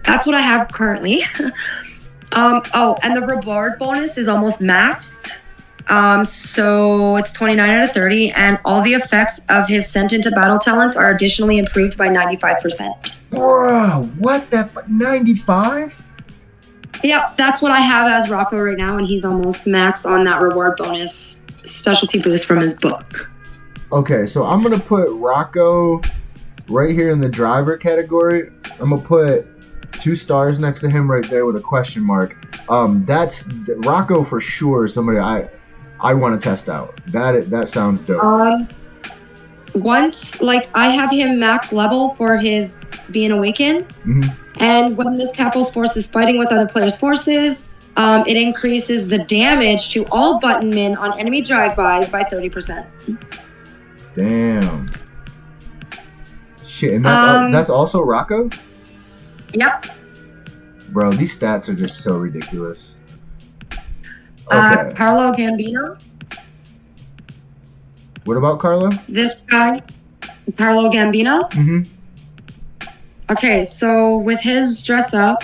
that's what I have currently. And the reward bonus is almost maxed. So it's 29 out of 30, and all the effects of his sent into battle talents are additionally improved by 95%. Bro, what the 95? Yeah, that's what I have as Rocco right now, and he's almost maxed on that reward bonus specialty boost from his book. Okay, so I'm going to put Rocco right here in the driver category. I'm going to put 2 stars next to him right there with a question mark. That's Rocco for sure. Somebody I want to test out. That sounds dope. Once I have him max level for his being awakened, and when this Capo's force is fighting with other players' forces, it increases the damage to all button men on enemy drive-bys by 30%. Damn. Shit, and that's also Rocco? Yep. Bro, these stats are just so ridiculous. Okay. Carlo Gambino. What about Carlo? This guy, Carlo Gambino. Okay, so with his dress up,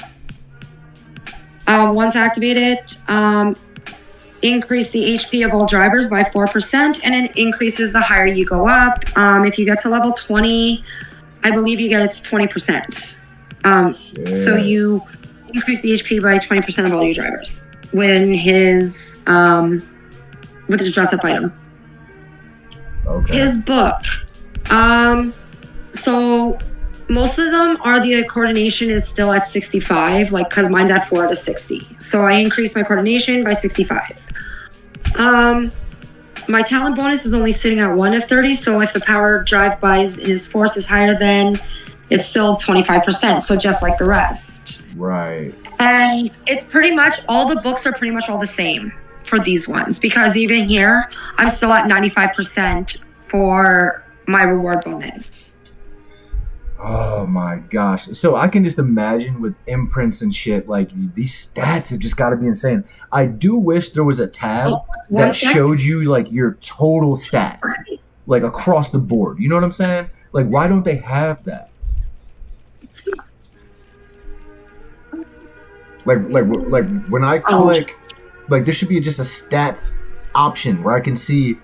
once activated, increase the HP of all drivers by 4%, and it increases the higher you go up. If you get to level 20, I believe you get it to 20%. So you increase the HP by 20% of all your drivers with his dress up item. Okay. His book. So most of them are the coordination is still at 65, because mine's at 4 to 60. So I increased my coordination by 65. my talent bonus is only sitting at 1 of 30. So if the power drive by his force is higher than, it's still 25%. So just like the rest. Right. And it's pretty much, all the books are pretty much all the same for these ones, because even here, I'm still at 95% for my reward bonus. Oh my gosh. So I can just imagine with imprints and shit, like these stats have just got to be insane. I do wish there was a tab that showed you like your total stats, like across the board. You know what I'm saying? Like, why don't they have that? Like when I click, like there should be just a stats option where I can see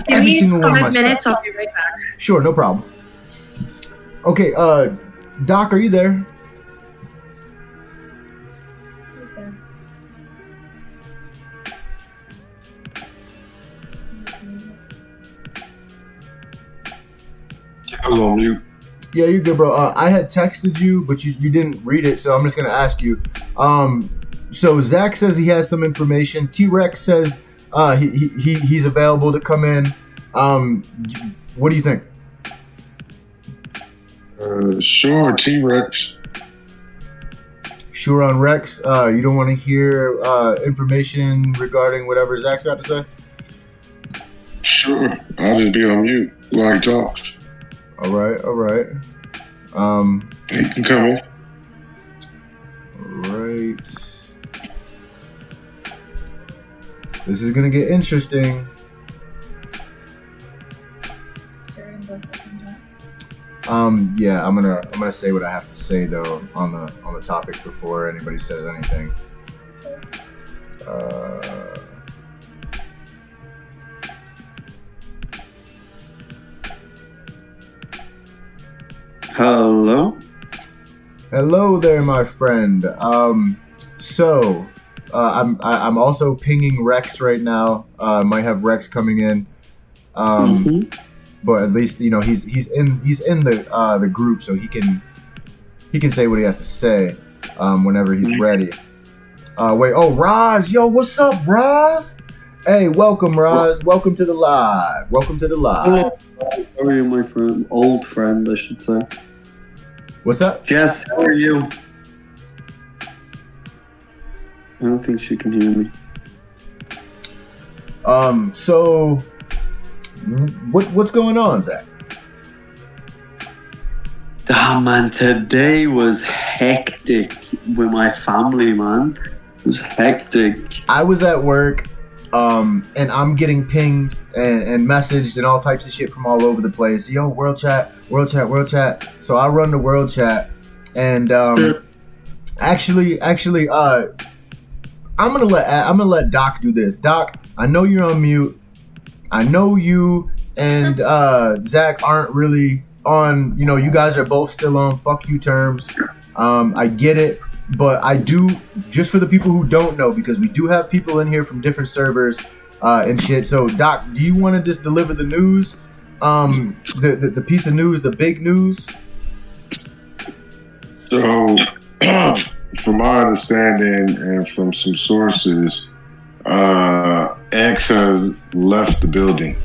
every single one of my 5 minutes, stats. I'll be right back. Sure, no problem. Okay, Doc, are you there? Who's there? I was on mute. Yeah, you're good, bro. I had texted you, but you didn't read it, so I'm just gonna ask you. So Zach says he has some information. T-Rex says he's available to come in. What do you think? Sure, T-Rex. Sure on Rex. You don't want to hear information regarding whatever Zach's got to say? Sure, I'll just be on mute while he talks. All right. He can come in. All right. This is gonna get interesting. Yeah, I'm gonna say what I have to say though on the topic before anybody says anything. Hello? Hello there, my friend. So I'm also pinging Rex right now. Might have Rex coming in. But at least he's in the group, so he can say what he has to say whenever he's ready. Wait, Roz, yo, what's up, Roz? Hey, welcome, Roz. Welcome to the live. How are you, my friend? Old friend, I should say. What's up? Jess, how are you? I don't think she can hear me. So what's going on, Zach? Ah, man, today was hectic with my family, man. It was hectic. I was at work, and I'm getting pinged and messaged and all types of shit from all over the place. Yo, world chat. So I run the world chat, and actually, I'm gonna let Doc do this. Doc, I know you're on mute. I know you and Zach aren't really on. You guys are both still on fuck you terms. I get it. But I do, just for the people who don't know, because we do have people in here from different servers and shit. So, Doc, do you want to just deliver the news? The piece of news, the big news? So, from my understanding and from some sources, X has left the building.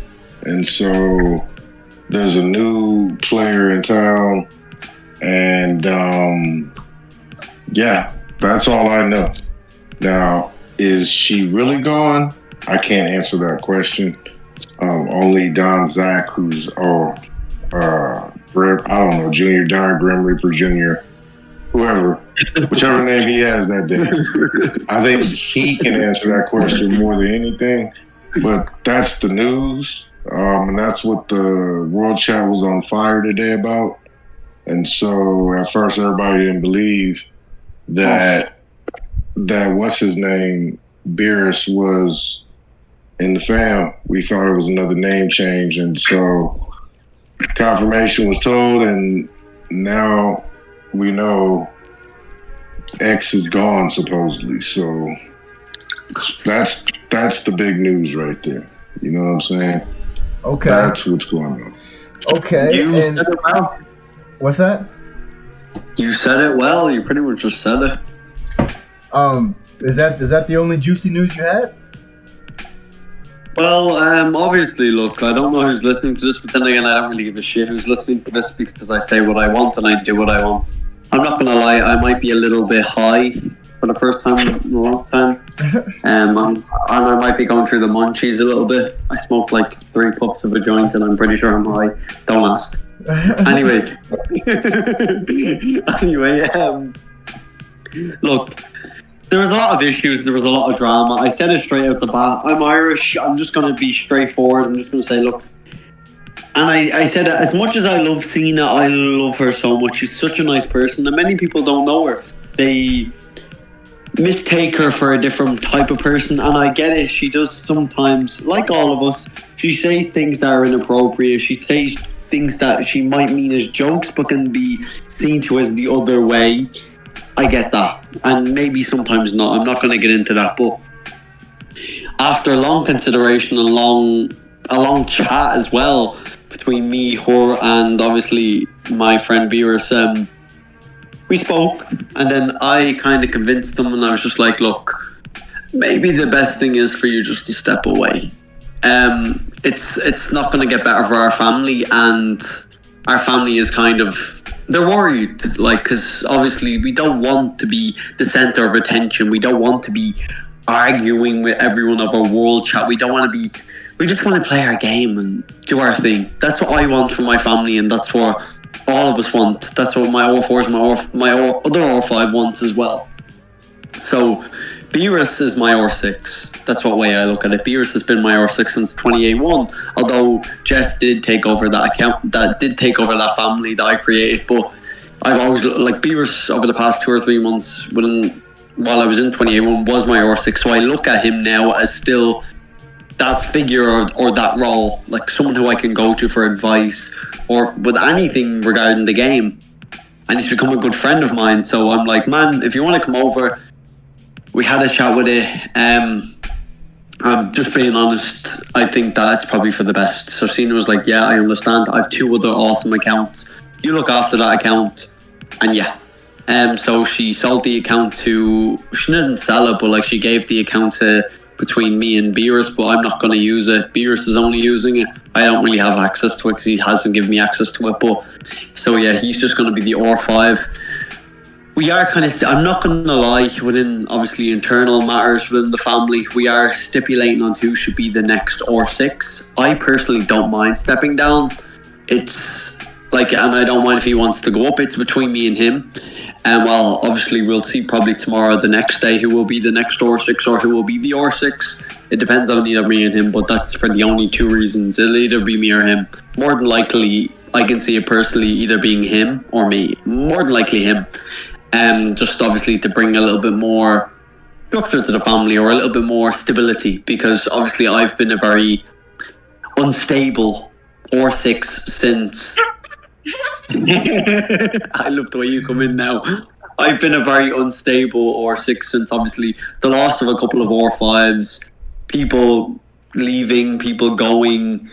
And so there's a new player in town. And yeah, that's all I know. Now, is she really gone? I can't answer that question. Only Don Zach, who's I don't know, Junior Don Grim Reaper Jr., whichever name he has that day. I think he can answer that question more than anything. But that's the news, and that's what the world chat was on fire today about. And so at first everybody didn't believe that what's his name, Beerus, was in the fam. We thought it was another name change, and so confirmation was told, and now we know X is gone supposedly. So that's the big news right there. You know what I'm saying? Okay. That's what's going on. Okay. You said it well. What's that? You said it well. You pretty much just said it. Is that the only juicy news you had? Well, obviously, look, I don't know who's listening to this, but then again, I don't really give a shit who's listening to this because I say what I want and I do what I want. I'm not gonna lie, I might be a little bit high for the first time in a long time. And I might be going through the munchies a little bit. I smoked like 3 puffs of a joint and I'm pretty sure I'm high. Don't ask. Anyway. Look, there was a lot of issues, there was a lot of drama. I said it straight out the bat. I'm Irish, I'm just going to be straightforward. I'm just going to say, look. And I said, as much as I love Cena, I love her so much. She's such a nice person, and many people don't know her. They mistake her for a different type of person, and I get it. She does sometimes, like all of us, she says things that are inappropriate. She says things that she might mean as jokes, but can be seen to as the other way. I get that, and maybe sometimes not. I'm not going to get into that, but after long consideration and a long chat as well between me, her, and obviously my friend Beerus, we spoke, and then I kind of convinced them, and I was just like, look, maybe the best thing is for you just to step away. It's not going to get better for our family, and our family is kind of, they're worried, like, because obviously we don't want to be the center of attention. We don't want to be arguing with everyone of our world chat. We don't want to be, we just want to play our game and do our thing. That's what I want from my family, and that's what all of us want. That's what my R4s, my other R5 wants as well. So Beerus is my R6. That's what way I look at it. Beerus has been my R6 since 28-1. Although Jess did take over that account, that did take over that family that I created. But I've always, like, Beerus over the past 2 or 3 months while I was in 28-1 was my R6. So I look at him now as still that figure or that role, like someone who I can go to for advice or with anything regarding the game. And he's become a good friend of mine. So I'm like, man, if you want to come over, we had a chat with it. I'm just being honest, I think that's probably for the best. So Cena was like, yeah, I understand. I have 2 other awesome accounts. You look after that account. And yeah. So she sold the account to, she didn't sell it, but like she gave the account to between me and Beerus, but I'm not going to use it. Beerus is only using it. I don't really have access to it because he hasn't given me access to it. But so yeah, he's just going to be the R5. We are kind of, I'm not going to lie, within obviously internal matters within the family, we are stipulating on who should be the next R6. I personally don't mind stepping down. It's like, and I don't mind if he wants to go up. It's between me and him. And well, obviously we'll see probably tomorrow, the next day, who will be the next R6 or who will be the R6. It depends on either me and him, but that's for the only 2 reasons. It'll either be me or him. More than likely, I can see it personally either being him or me. More than likely him. Just obviously to bring a little bit more structure to the family or a little bit more stability, because obviously I've been a very unstable R6 since I love the way you come in now. I've been a very unstable R6 since obviously the loss of a couple of R5s, people leaving, people going,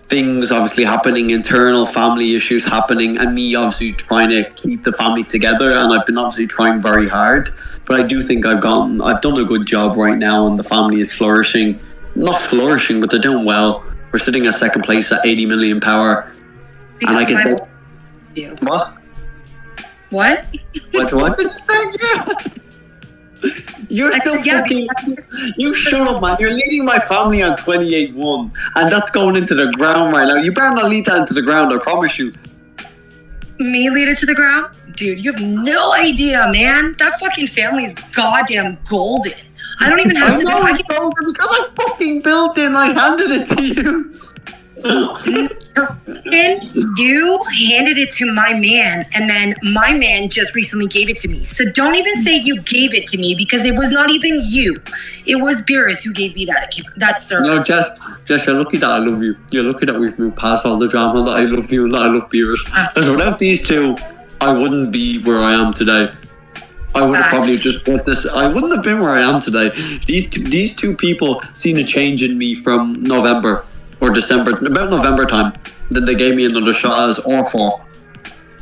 things obviously happening, internal family issues happening, and me obviously trying to keep the family together. And I've been obviously trying very hard, but I do think I've done a good job right now, and the family is flourishing. Not flourishing, but they're doing well. We're sitting at 2nd place at 80 million power. Because and I can say, you. What? What? You're still fucking. You shut up, man. You're leading my family on 28-1, and that's going into the ground right now. You better not lead that into the ground, I promise you. Me lead it to the ground? Dude, you have no idea, man. That fucking family is goddamn golden. I don't even have to. I know it's golden because I fucking built it and I handed it to you. And you handed it to my man, and then my man just recently gave it to me. So don't even say you gave it to me, because it was not even you. It was Beerus who gave me that account, that server. No, Jess, you're lucky that I love you. You're lucky that we've moved past all the drama, that I love you and that I love Beerus. Because without these 2, I wouldn't be where I am today. I would have probably just got this. I wouldn't have been where I am today. These two people seen a change in me from November or December, about November time. Then they gave me another shot as R4.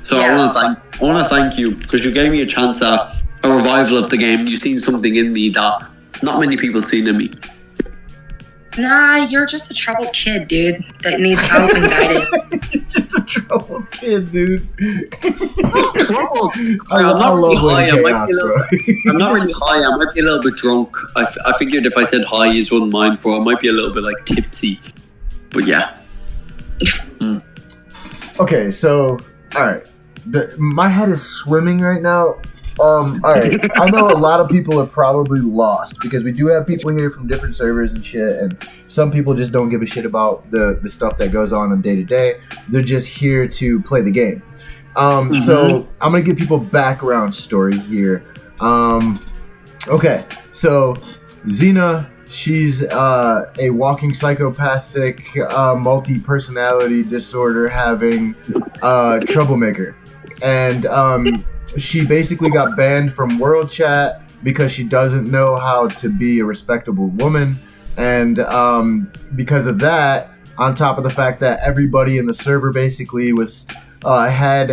So yeah. I want to thank you, because you gave me a chance at a revival of the game. You've seen something in me that not many people seen in me. Nah, you're just a troubled kid, dude, that needs help and guidance. Just a troubled kid, dude. Troubled. I love when chaos, bro. I'm not really high. I might be a little bit drunk. I figured if I said high, you wouldn't mind, bro. I might be a little bit like tipsy. But yeah. Okay, so all right, my head is swimming right now. All right, I know a lot of people are probably lost because we do have people here from different servers and shit, and some people just don't give a shit about the stuff that goes on day to day. They're just here to play the game. So I'm gonna give people background story here. Okay, so Xena, she's a walking psychopathic, multi-personality disorder having troublemaker, and she basically got banned from World Chat because she doesn't know how to be a respectable woman, and because of that, on top of the fact that everybody in the server basically was had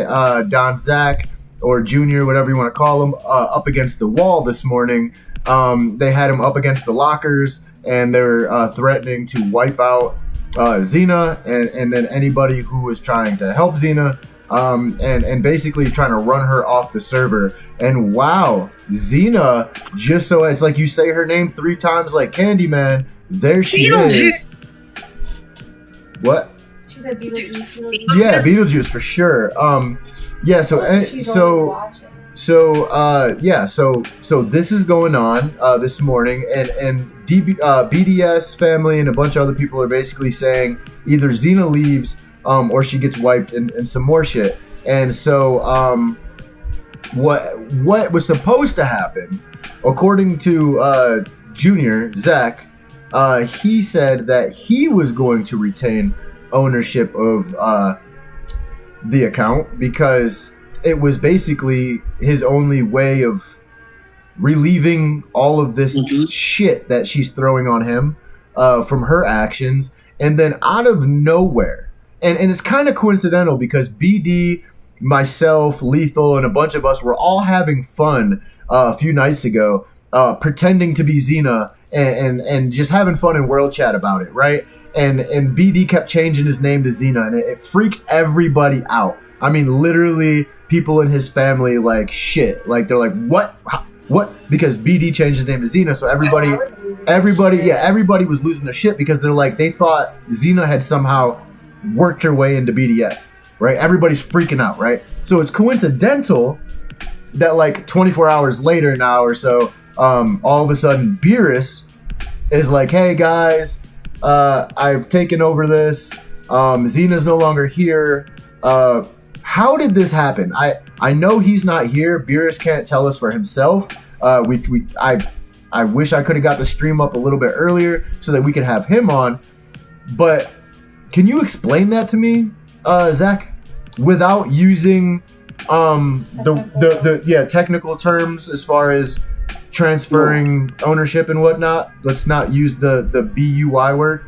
Don Zach or Junior, whatever you want to call him, up against the wall this morning. They had him up against the lockers, and they're threatening to wipe out Xena and then anybody who was trying to help Xena. And basically trying to run her off the server. And wow, Xena, just so it's like you say her name 3 times like Candyman, there she is. What? She said Beetlejuice. Yeah, Beetlejuice for sure. Yeah, so this is going on this morning, and BDS family and a bunch of other people are basically saying either Xena leaves or she gets wiped and some more shit. And so what was supposed to happen, according to Junior, Zach, he said that he was going to retain ownership of the account because it was basically his only way of relieving all of this shit that she's throwing on him from her actions. And then out of nowhere, and it's kind of coincidental because BD, myself, Lethal, and a bunch of us were all having fun a few nights ago, pretending to be Xena and just having fun in World Chat about it, right? And BD kept changing his name to Xena, and it freaked everybody out. I mean, literally, people in his family, like, shit. Like, they're like, what? What? Because BD changed his name to Xena, so everybody was losing their shit because they're like, they thought Xena had somehow worked her way into BDS, right? Everybody's freaking out, right? So it's coincidental that like 24 hours later now or so, all of a sudden Beerus is like, hey guys, I've taken over this. Xena's no longer here. How did this happen? I know he's not here. Beerus can't tell us for himself. I wish I could have got the stream up a little bit earlier so that we could have him on, but can you explain that to me, Zach, without using the technical terms as far as transferring ownership and whatnot? Let's not use the BUY word.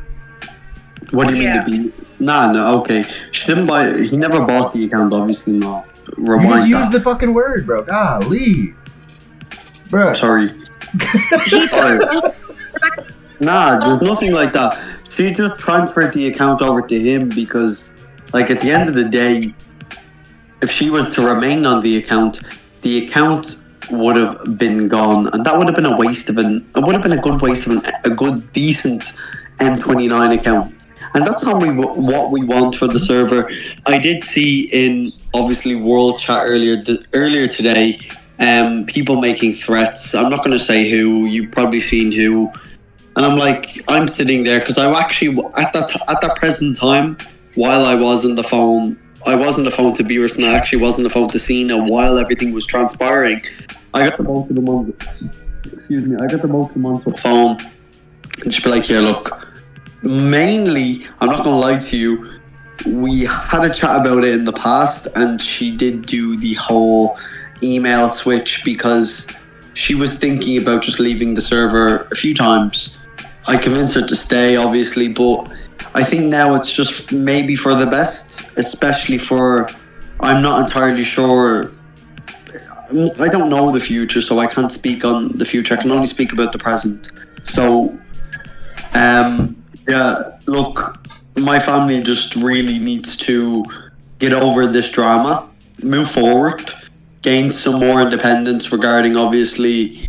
What do you mean the B? No, okay. She didn't buy. He never bought the account, obviously not. You just use the fucking word, bro. Golly, bro. Sorry. Nah, there's nothing like that. She just transferred the account over to him because, like, at the end of the day, if she was to remain on the account would have been gone, and that would have been a waste of a good waste of a good decent M29 account. And that's what we want for the server. I did see in obviously World Chat earlier today, people making threats. I'm not going to say who. You've probably seen who. And I'm sitting there because I actually at that present time, while I was on the phone to Beerus and I actually was on the phone to Cena while everything was transpiring. I got the both of them on. I got the both of them on the phone and just be like, "Here, look." Mainly, I'm not gonna lie to you. We had a chat about it in the past, and she did do the whole email switch because she was thinking about just leaving the server a few times. I convinced her to stay, obviously, but I think now it's just maybe for the best, especially for, I'm not entirely sure. I don't know the future, so I can't speak on the future. I can only speak about the present. So, my family just really needs to get over this drama, move forward, gain some more independence regarding obviously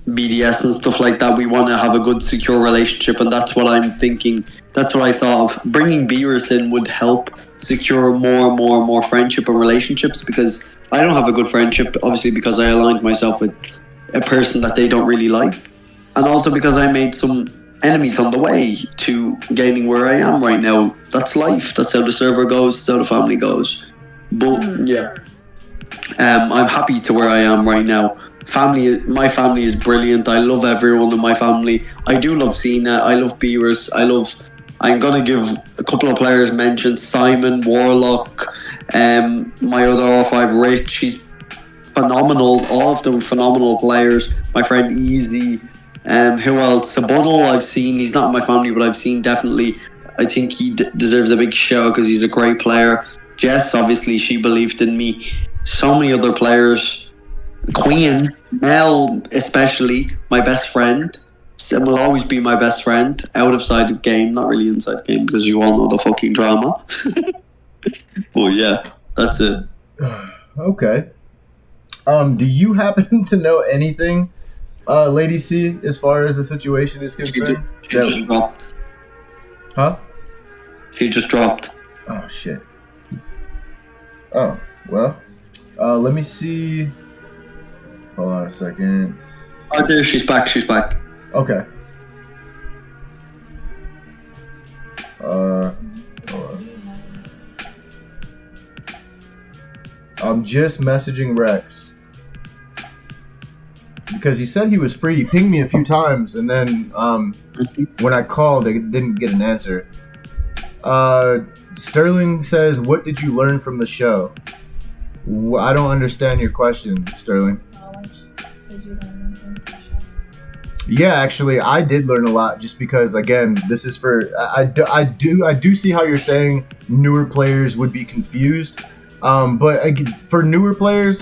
BDS and stuff like that. We want to have a good, secure relationship, and that's what I'm thinking. That's what I thought of. Bringing Beerus in would help secure more and more and more friendship and relationships, because I don't have a good friendship, obviously, because I aligned myself with a person that they don't really like, and also because I made some enemies on the way to gaining where I am right now. That's life. That's how the server goes. That's how the family goes. But yeah, I'm happy to where I am right now. My family is brilliant. I love everyone in my family. I do love Cena. I love Beerus. I'm gonna give a couple of players mentioned: Simon, Warlock, my other R5 Rich. He's phenomenal. All of them phenomenal players. My friend Easy. Who else? Sabuttle, I've seen. He's not in my family, but I've seen definitely. I think he deserves a big show because he's a great player. Jess, obviously, she believed in me. So many other players. Queen, Mel, especially, my best friend. And will always be my best friend. Out of side of game, not really inside game, because you all know the fucking drama. Well, yeah, that's it. Okay. Do you happen to know anything, Lady C, as far as the situation is concerned? She just dropped. Huh? She just dropped. Oh, shit. Oh, well. Let me see. Hold on a second. Oh, there, she's back. Okay. Hold on. I'm just messaging Rex. Because he said he was free. He pinged me a few times, and then when I called, I didn't get an answer. Sterling says, what did you learn from the show? I don't understand your question, Sterling. Knowledge. Did you learn anything from the show? Yeah, actually, I did learn a lot, just because, again, this is for... I do see how you're saying newer players would be confused. But for newer players,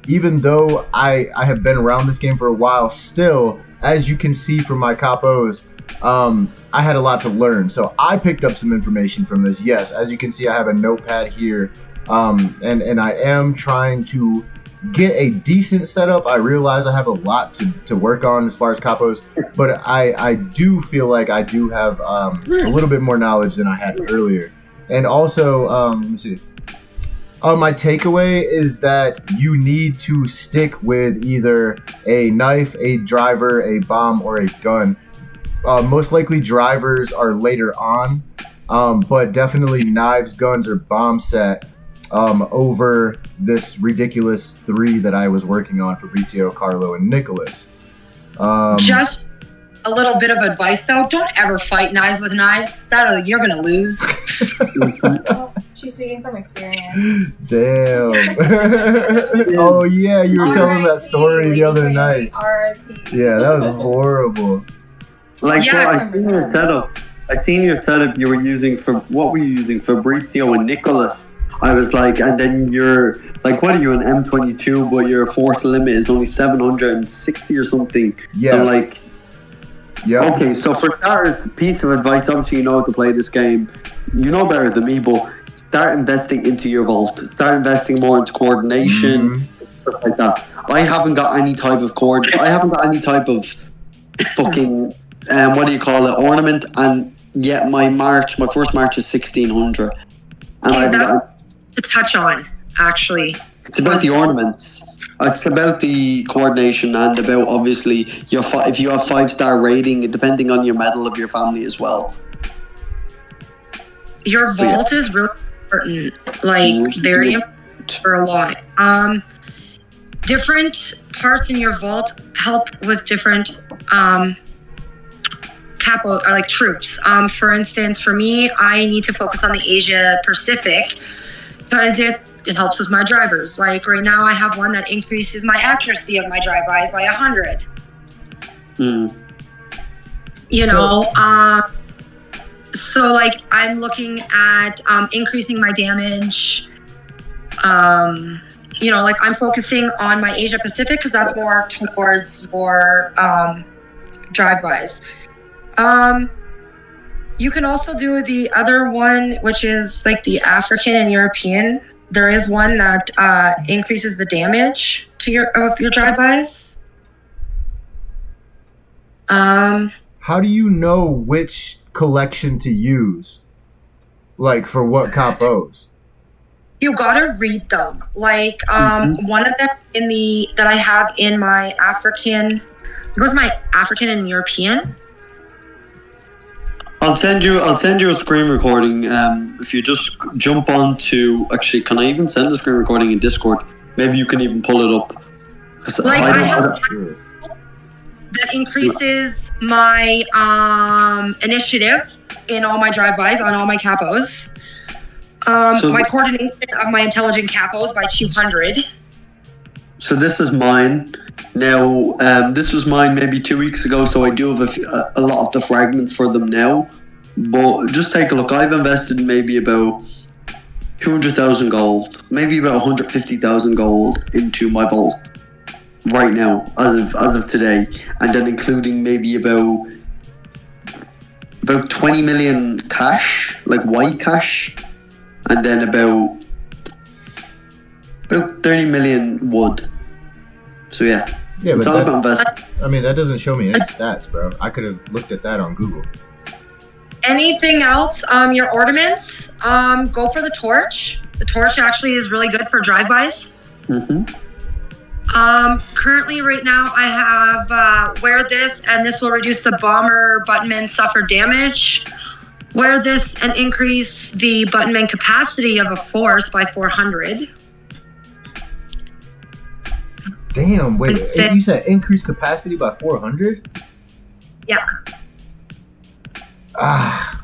even though I have been around this game for a while, still, as you can see from my capos, I had a lot to learn. So I picked up some information from this. Yes, as you can see, I have a notepad here, and I am trying to get a decent setup. I realize I have a lot to work on as far as capos, but I do feel like I do have a little bit more knowledge than I had earlier. And also, let me see. My takeaway is that you need to stick with either a knife, a driver, a bomb, or a gun. Most likely drivers are later on, but definitely knives, guns, or bomb set over this ridiculous 3 that I was working on for Brizio, Carlo, and Nicholas. Just a little bit of advice though: don't ever fight knives with knives. You're gonna lose. Oh, she's speaking from experience. Damn. Oh yeah, you were telling that story the other night. R.I.P. Yeah, that was horrible. Like, Yeah. I seen your setup. You were using for, what were you using? Fabrizio and Nicholas. I was like, and then you're like, what are you, an M22, but your force limit is only 760 or something. Yeah. I'm like, Yeah. okay, so for starters, piece of advice, obviously you know how to play this game. You know better than me, but start investing into your vault. Start investing more into coordination, stuff like that. I haven't got any type of fucking, what do you call it, ornament, and yet my first march is 1600. And Okay, I've got, to touch on, actually. it's about the ornaments. It's about the coordination, and about obviously if you have 5-star rating, depending on your medal of your family as well. Your vault is really important, like very important for a lot. Different parts in your vault help with different capo or like troops. For instance, for me, I need to focus on the Asia Pacific because it helps with my drivers. Like right now, I have one that increases my accuracy of my drive-bys by 100. You know, so like I'm looking at increasing my damage. You know, like I'm focusing on my Asia Pacific because that's more towards your drive-bys. You can also do the other one, which is like the African and European. There is one that increases the damage to your drive-bys. How do you know which collection to use? Like for what capos? You gotta read them. Like one of them that I have in my African, it was my African and European. I'll send you a screen recording. If you just jump on to, actually, can I even send a screen recording in Discord? Maybe you can even pull it up. Like I have that increases my initiative in all my drive-bys on all my capos. My coordination of my intelligent capos by 200. So this is mine. Now, this was mine maybe 2 weeks ago, so I do have a lot of the fragments for them now. But just take a look. I've invested maybe about 200,000 gold, maybe about 150,000 gold into my vault right now, as of today, and then including maybe about 20 million cash, like white cash, and then about 30 million wood. So yeah. Yeah, it's but all about investment. I mean, that doesn't show me any stats, bro. I could have looked at that on Google. Anything else? Your ornaments. Go for the torch. The torch actually is really good for drive-bys. Currently, right now, I have wear this, and this will reduce the bomber buttonman suffer damage. Wear this and increase the buttonman capacity of a force by 400. Damn, wait, you said increase capacity by 400? Yeah.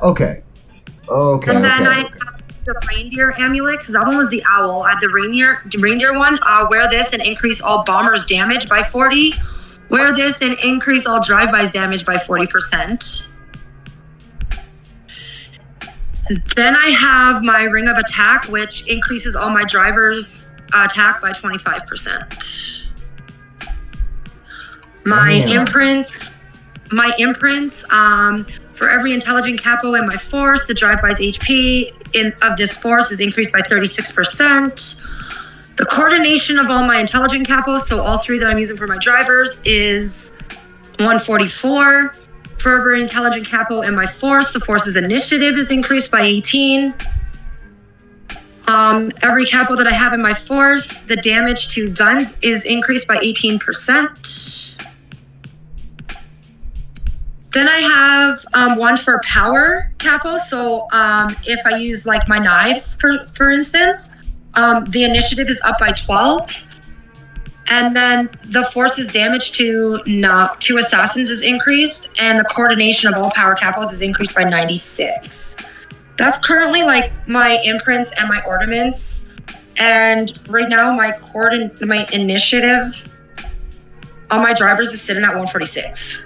Okay. And then I have the reindeer amulet, because that one was the owl. I had the reindeer one. Wear this and increase all bombers damage by 40. Wear this and increase all drive-bys damage by 40%. And then I have my ring of attack, which increases all my drivers' attack by 25%. My imprints, for every intelligent capo in my force, the drive-by's HP of this force is increased by 36%. The coordination of all my intelligent capos, so all three that I'm using for my drivers, is 144. For every intelligent capo in my force, the force's initiative is increased by 18. Every capo that I have in my force, the damage to guns is increased by 18%. Then I have one for power capo. So if I use like my knives, for instance, the initiative is up by 12. And then the force's damage to two assassins is increased, and the coordination of all power capos is increased by 96. That's currently like my imprints and my ornaments. And right now my initiative on my drivers is sitting at 146.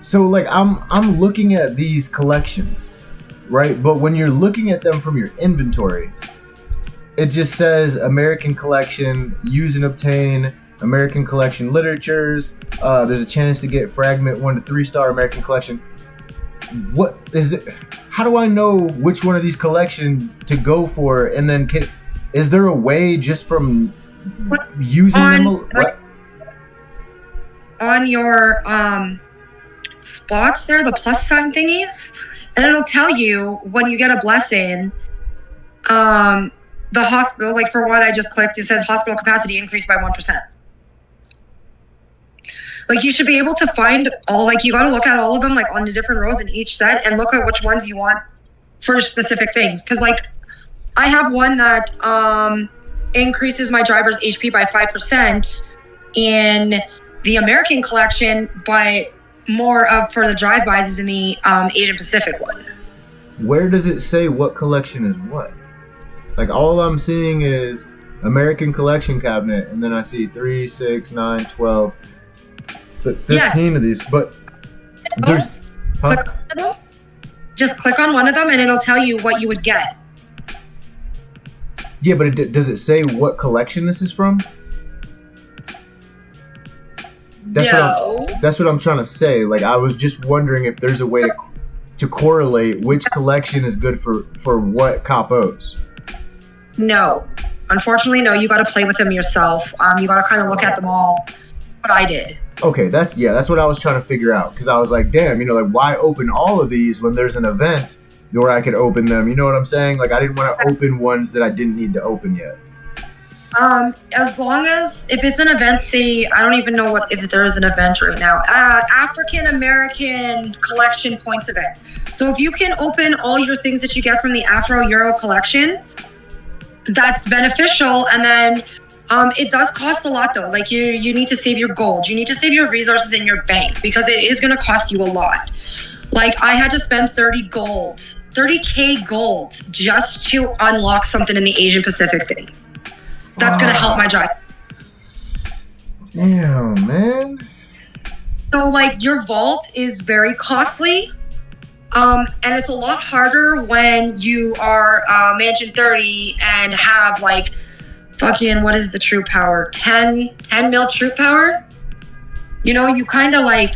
So like I'm looking at these collections, right? But when you're looking at them from your inventory, it just says American Collection, use and obtain American Collection literatures. There's a chance to get fragment 1 to 3-star American Collection. What is it? How do I know which one of these collections to go for? And then is there a way just from using them? What? On your spots there, the plus sign thingies, and it'll tell you when you get a blessing. The hospital, like for what I just clicked, it says hospital capacity increased by 1%. Like you should be able to find all, like you got to look at all of them, like on the different rows in each set, and look at which ones you want for specific things. Because like I have one that increases my driver's HP by 5% in the American collection, but more of for the drive-bys is in the Asian Pacific one. Where does it say what collection is what? Like all I'm seeing is American Collection cabinet, and then I see 3, 6, 9, 12, 15 of these. But there's, just click on one of them, and it'll tell you what you would get. Yeah, but does it say what collection this is from? That's what I'm trying to say. Like I was just wondering if there's a way to correlate which collection is good for what capos? No. Unfortunately, no. You got to play with them yourself. You got to kind of look at them all. What I did. Okay, that's what I was trying to figure out, because I was like, damn, like why open all of these when there's an event where I could open them? You know what I'm saying? Like I didn't want to open ones that I didn't need to open yet. As long as if it's an event, say I don't even know if there is an event right now. African American collection points event. So if you can open all your things that you get from the Afro Euro collection, that's beneficial. And then it does cost a lot though. Like you need to save your gold. You need to save your resources in your bank because it is going to cost you a lot. Like I had to spend 30K gold just to unlock something in the Asian Pacific thing. That's going to help my drive. Damn, man. So like your vault is very costly. And it's a lot harder when you are Mansion 30 and have like fucking, what is the troop power? 10 mil troop power? You know, you kind of like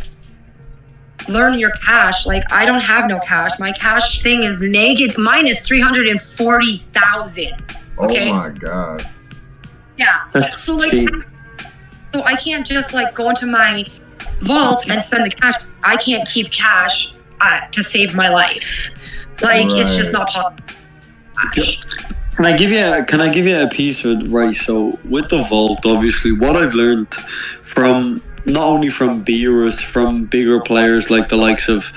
learn your cash. Like I don't have no cash. My cash thing is negative. Mine is 340,000. Okay? Oh my God. Yeah. That's so like, cheap. so I can't just like go into my vault and spend the cash. I can't keep cash to save my life. Like it's just not possible. Can I give you a piece of right? So with the vault, obviously, what I've learned from not only from beers, from bigger players like the likes of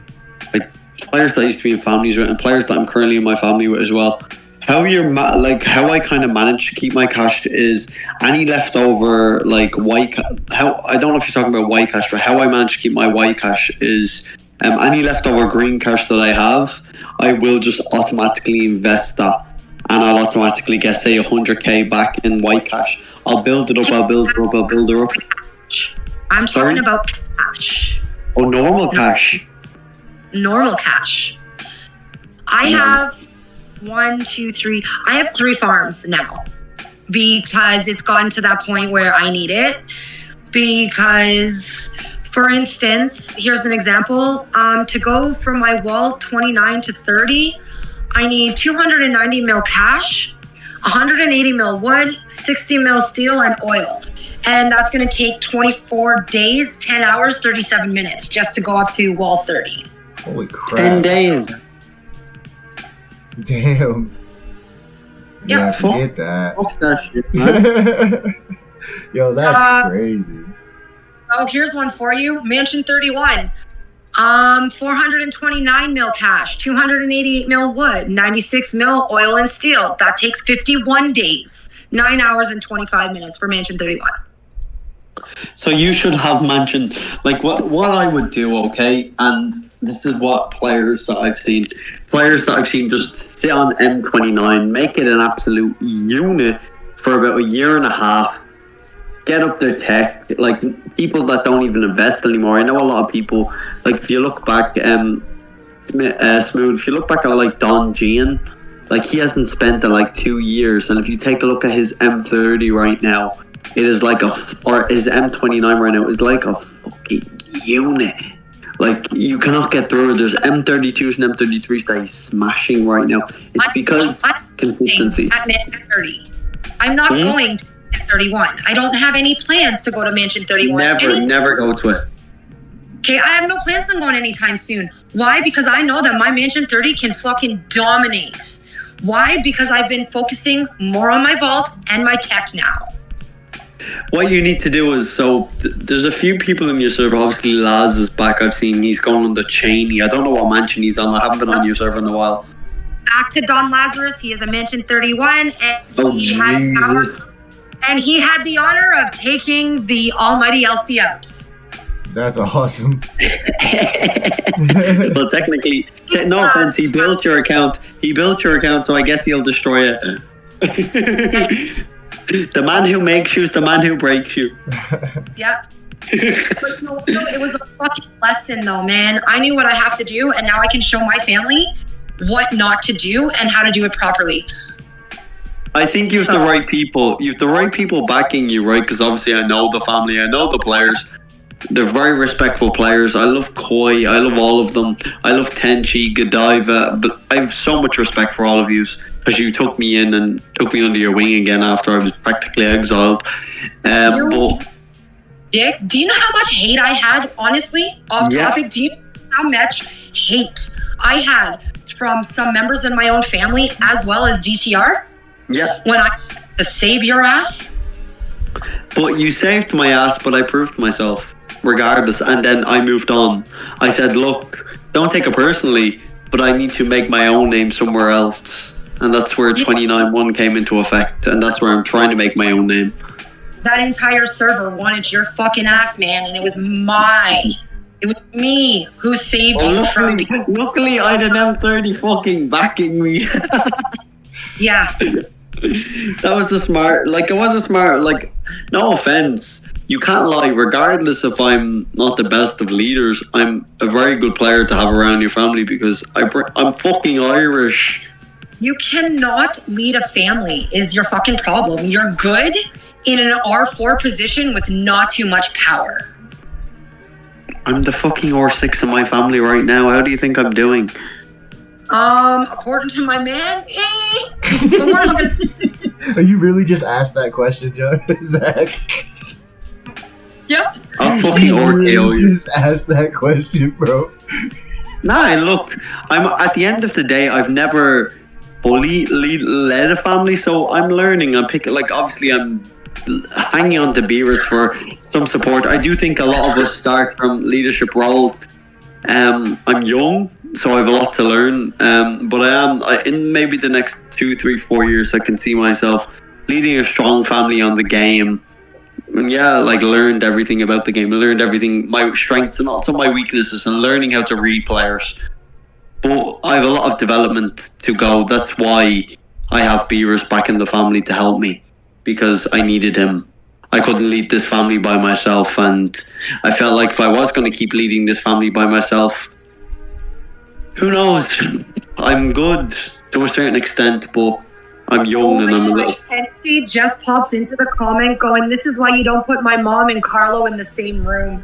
like players that I used to be in families with, and players that I'm currently in my family with as well. How how I kind of manage to keep my cash is any leftover like white. I don't know if you're talking about white cash, but how I manage to keep my white cash is any leftover green cash that I have, I will just automatically invest that. And I'll automatically get, say, 100K back in white cash. I'll build it up, I'll build it up. I'm talking about cash. Oh, normal cash. Normal cash. I have 1, 2, 3. I have 3 farms now because it's gotten to that point where I need it. Because, for instance, here's an example. To go from my wall 29 to 30, I need 290 mil cash, 180 mil wood, 60 mil steel, and oil. And that's going to take 24 days, 10 hours, 37 minutes just to go up to wall 30. Holy crap. 10 days. Damn. Yeah, I forget that. Fuck that shit, man. Yo, that's crazy. Oh, here's one for you. Mansion 31. 429 mil cash, 288 mil wood, 96 mil oil and steel. That takes 51 days, 9 hours and 25 minutes for Mansion 31. So you should have mentioned, like what I would do, okay? And this is what players that I've seen just sit on M29, make it an absolute unit for about a year and a half, get up their tech, like people that don't even invest anymore. I know a lot of people, like if you look back, Smooth, if you look back at like Don Gian, like he hasn't spent in like 2 years, and if you take a look at his M30 right now, it is like or his M29 right now is like a fucking unit. Like you cannot get through it. There's M32s and M33s that he's smashing right now. It's because consistency. At Mansion 30, I'm not going to 31. I don't have any plans to go to Mansion 31. Never go to it. Okay, I have no plans on going anytime soon. Why? Because I know that my Mansion 30 can fucking dominate. Why? Because I've been focusing more on my vault and my tech now. What you need to do is, there's a few people in your server. Obviously, Laz is back. I've seen he's going on the Cheney. I don't know what mansion he's on. I haven't been on your server in a while. Back to Don Lazarus. He is a Mansion 31, and he had the honor of taking the almighty LC out. That's awesome. Well, technically, no offense, he built your account, so I guess he'll destroy it. The man who makes you is the man who breaks you. Yep. But no, it was a fucking lesson though, man. I knew what I have to do, and now I can show my family what not to do and how to do it properly. I think you have the right people. You have the right people backing you, right? Because obviously I know the family, I know the players. They're very respectful players. I love Koi. I love all of them. I love Tenchi, Godiva. But I have so much respect for all of you because you took me in and took me under your wing again after I was practically exiled. Dick, do you know how much hate I had, honestly, off topic? Do you know how much hate I had from some members in my own family as well as DTR? Yeah. When I had to save your ass? But you saved my ass, but I proved myself, regardless. And then I moved on. I said, look, don't take it personally, but I need to make my own name somewhere else. And that's where 29-1 came into effect. And that's where I'm trying to make my own name. That entire server wanted your fucking ass, man, and it was it was me who saved you from... Luckily, I had an M30 fucking backing me. Yeah. That was the smart... Like, it was a smart... Like, no offense. You can't lie. Regardless if I'm not the best of leaders, I'm a very good player to have around your family because I'm fucking Irish. You cannot lead a family is your fucking problem. You're good in an R4 position with not too much power. I'm the fucking R6 in my family right now. How do you think I'm doing? According to my man, but we're not gonna... Are you really just asked that question, Joe? Zach? Yep. I'll fucking RKO you. Just asked that question, bro. Nah, look, I'm at the end of the day, I've never fully led a family, so I'm learning. I'm picking, like, obviously I'm hanging on to Beerus for some support. I do think a lot of us start from leadership roles. I'm young, so I have a lot to learn. But in maybe the next 2, 3, 4 years, I can see myself leading a strong family on the game. And yeah, like learned everything about the game, learned everything, my strengths and also my weaknesses, and learning how to read players. But I have a lot of development to go. That's why I have Beerus back in the family to help me, because I needed him. I couldn't lead this family by myself, and I felt like if I was going to keep leading this family by myself, who knows? I'm good to a certain extent, but I'm young and I'm a little... And she just pops into the comment going, "This is why you don't put my mom and Carlo in the same room."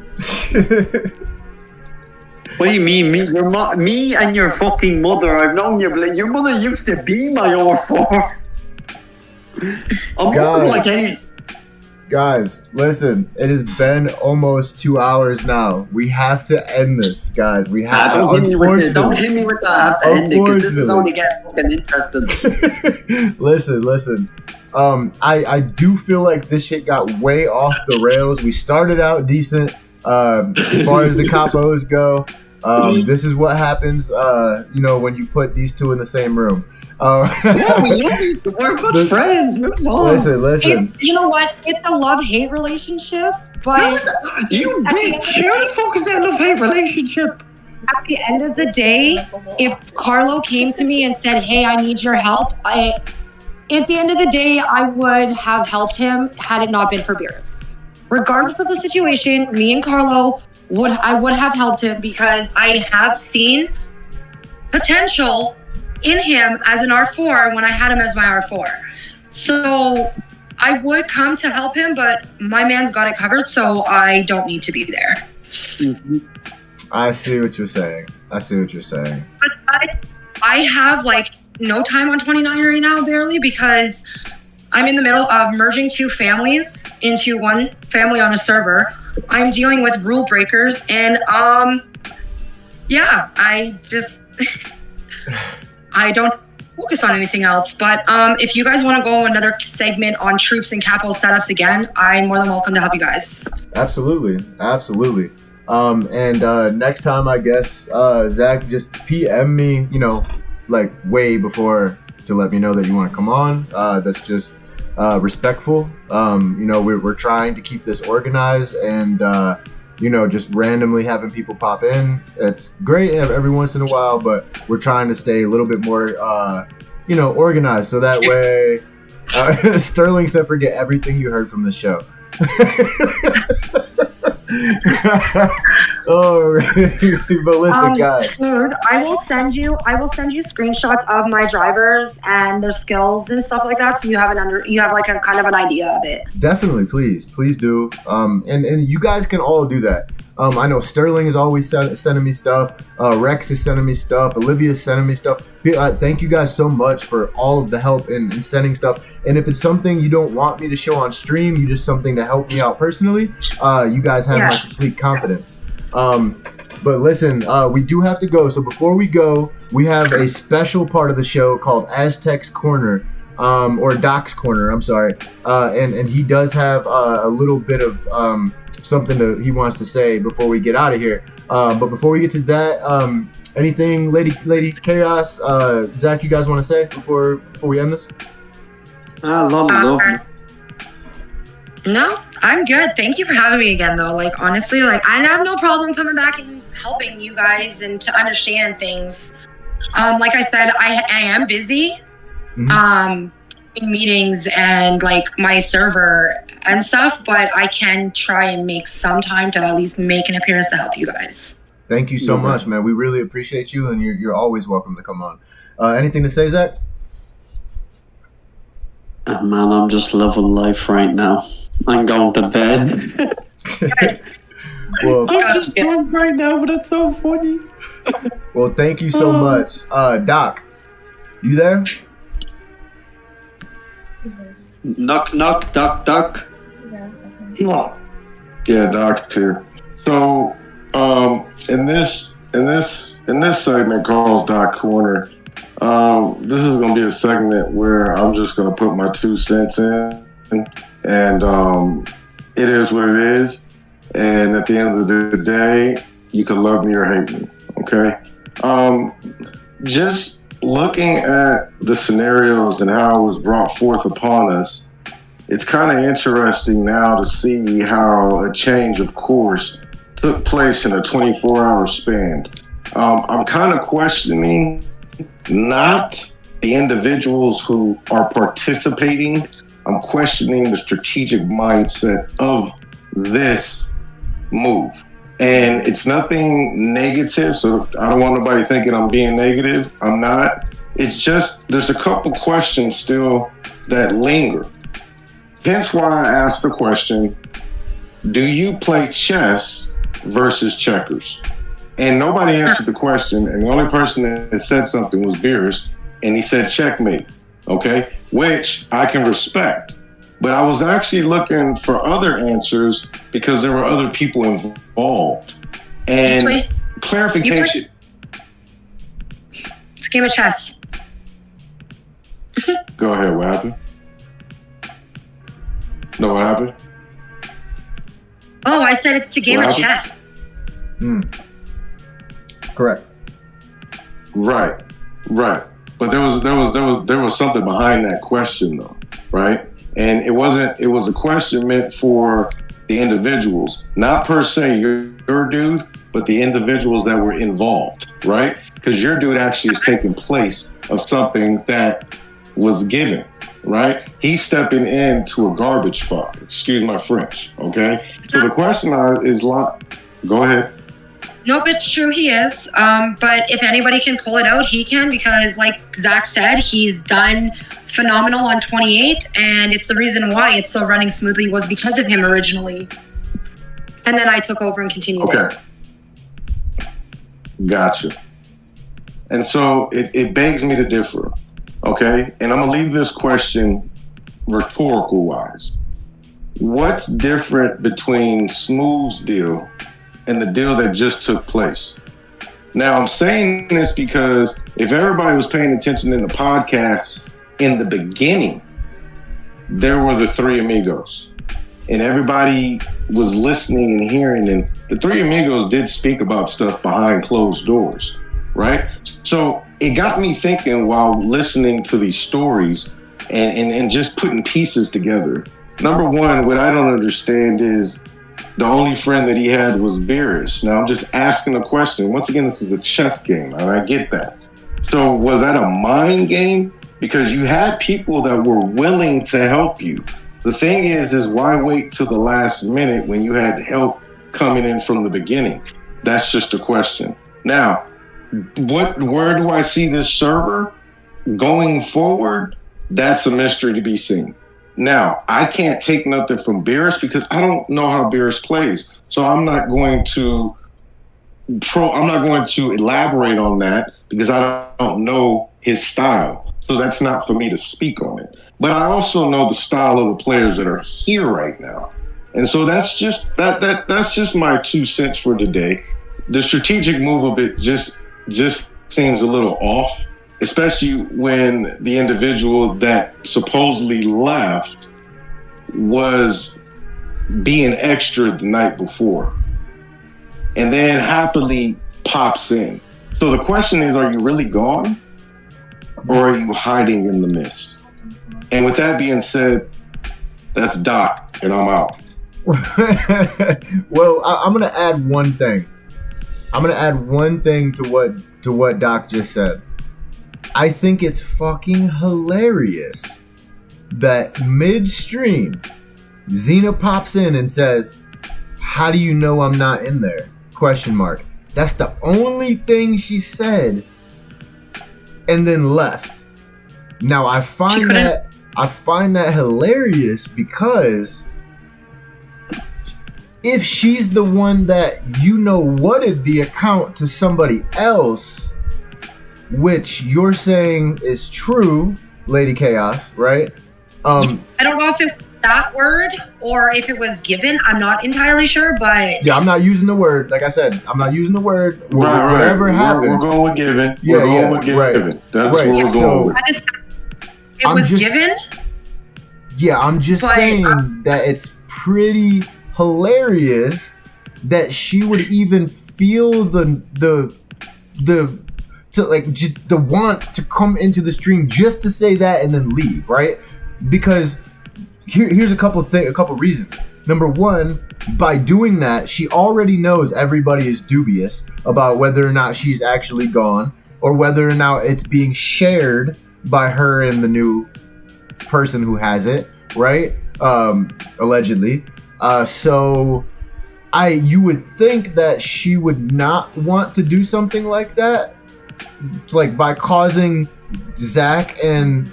What do you mean? Me and your fucking mother, I've known you. Your mother used to be my R4. I'm like, hey... Guys, listen, it has been almost 2 hours now. We have to end this, guys. We have to, don't hit me with that. I have to end it, because this is only getting fucking interesting. Listen. I do feel like this shit got way off the rails. We started out decent as far as the capos go. This is what happens, when you put these two in the same room. Yeah, we love you. We're good friends. Move on. Listen. You know what? It's a love-hate relationship, but... You bitch! How the fuck is that a love-hate relationship? At the end of the day, if Carlo came to me and said, "Hey, I need your help," at the end of the day, I would have helped him had it not been for Beerus. Regardless of the situation, me and Carlo would have helped him, because I have seen potential in him as an R4 when I had him as my R4. So I would come to help him, but my man's got it covered, so I don't need to be there. Mm-hmm. I see what you're saying. But I have no time on 29 right now, barely, because I'm in the middle of merging 2 families into one family on a server. I'm dealing with rule breakers, and I just I don't focus on anything else. But if you guys want to go another segment on troops and capital setups again, I'm more than welcome to help you guys. Absolutely. And next time, I guess, Zach, just PM me, way before, to let me know that you want to come on. That's just respectful. We're trying to keep this organized, and just randomly having people pop in. It's great every once in a while, but we're trying to stay a little bit more, organized. So that way, Sterling said, forget everything you heard from the show. Oh, but listen, guys. Smooth. I will send you screenshots of my drivers and their skills and stuff like that, so you have like a kind of an idea of it. Definitely, please do. And you guys can all do that. I know Sterling is always sending me stuff. Rex is sending me stuff. Olivia is sending me stuff. Thank you guys so much for all of the help in sending stuff. And if it's something you don't want me to show on stream, you just something to help me out personally, you guys have my complete confidence. But listen, we do have to go. So before we go, we have a special part of the show called Aztec's Corner, or Doc's Corner. I'm sorry. And he does have a little bit of something he wants to say before we get out of here. But before we get to that, anything, Lady Chaos, Zach, you guys want to say before we end this? Love. No, I'm good. Thank you for having me again, though. Like, honestly, like, I have no problem coming back and helping you guys and to understand things. Like I said, I am busy, in meetings and, like, my server and stuff, but I can try and make some time to at least make an appearance to help you guys. Thank you so much, man. We really appreciate you, and you're always welcome to come on. Anything to say, Zach? Man, I'm just living life right now. I'm going to bed. Well, I'm just drunk right now, but it's so funny. Well, thank you so much. Doc, you there? Knock, knock, duck. Yeah, Doc's here. So, in this segment called Doc Corner, this is going to be a segment where I'm just going to put my 2 cents in, and it is what it is. And at the end of the day, you can love me or hate me. Okay. Just looking at the scenarios and how it was brought forth upon us, it's kind of interesting now to see how a change of course took place in a 24-hour span. I'm kind of questioning not the individuals who are participating. I'm questioning the strategic mindset of this move. And it's nothing negative, so I don't want nobody thinking I'm being negative. I'm not. It's just there's a couple questions still that linger. Hence why I asked the question, do you play chess versus checkers? And nobody answered the question, and the only person that said something was Beerus, and he said checkmate, okay? Which I can respect. But I was actually looking for other answers because there were other people involved. And clarification. It's a game of chess. Go ahead, what happened? No, what happened? Oh, I said it's a game of chess. Correct. Right. But there was something behind that question though, right? And it was a question meant for the individuals, not per se your dude, but the individuals that were involved, right? Because your dude actually is taking place of something that was given, right? He's stepping into a garbage fire. Excuse my French, okay? So the question is, go ahead. Nope, it's true, he is. But if anybody can pull it out, he can, because like Zach said, he's done phenomenal on 28, and it's the reason why it's still running smoothly was because of him originally. And then I took over and continued it. Gotcha. And so it begs me to differ, okay? And I'm gonna leave this question rhetorical-wise. What's different between Smooth's deal and the deal that just took place? Now, I'm saying this because if everybody was paying attention in the podcast in the beginning, there were the three amigos. And everybody was listening and hearing, and the three amigos did speak about stuff behind closed doors, right? So it got me thinking while listening to these stories and just putting pieces together. Number one, what I don't understand is the only friend that he had was Beerus. Now, I'm just asking a question. Once again, this is a chess game, and I get that. So was that a mind game? Because you had people that were willing to help you. The thing is why wait till the last minute when you had help coming in from the beginning? That's just a question. Now, where do I see this server going forward? That's a mystery to be seen. Now, I can't take nothing from Beerus because I don't know how Beerus plays. So I'm not going to elaborate on that because I don't know his style. So that's not for me to speak on it. But I also know the style of the players that are here right now. And so that's just my 2 cents for today. The strategic move of it just seems a little off, especially when the individual that supposedly left was being extra the night before and then happily pops in. So the question is, are you really gone or are you hiding in the mist? And with that being said, that's Doc, and I'm out. Well, I'm gonna add one thing. To what Doc just said. I think it's fucking hilarious that midstream, Xena pops in and says, "How do you know I'm not in there?" Question mark. That's the only thing she said, and then left. Now I find that hilarious because if she's the one that whatted the account to somebody else, which you're saying is true, Lady Chaos, right? I don't know if it was that word or if it was given. I'm not entirely sure, but yeah, I'm not using the word. Like I said, I'm not using the word. Right. Whatever happened, we're going with given. Yeah, we're going with given. Right. That's what we're going with. It was given. Yeah, I'm just saying that it's pretty hilarious that she would even feel the want to come into the stream just to say that and then leave, right? Because here's a couple reasons. Number one, by doing that, she already knows everybody is dubious about whether or not she's actually gone or whether or not it's being shared by her and the new person who has it, right? Allegedly. So you would think that she would not want to do something like that, like by causing Zach and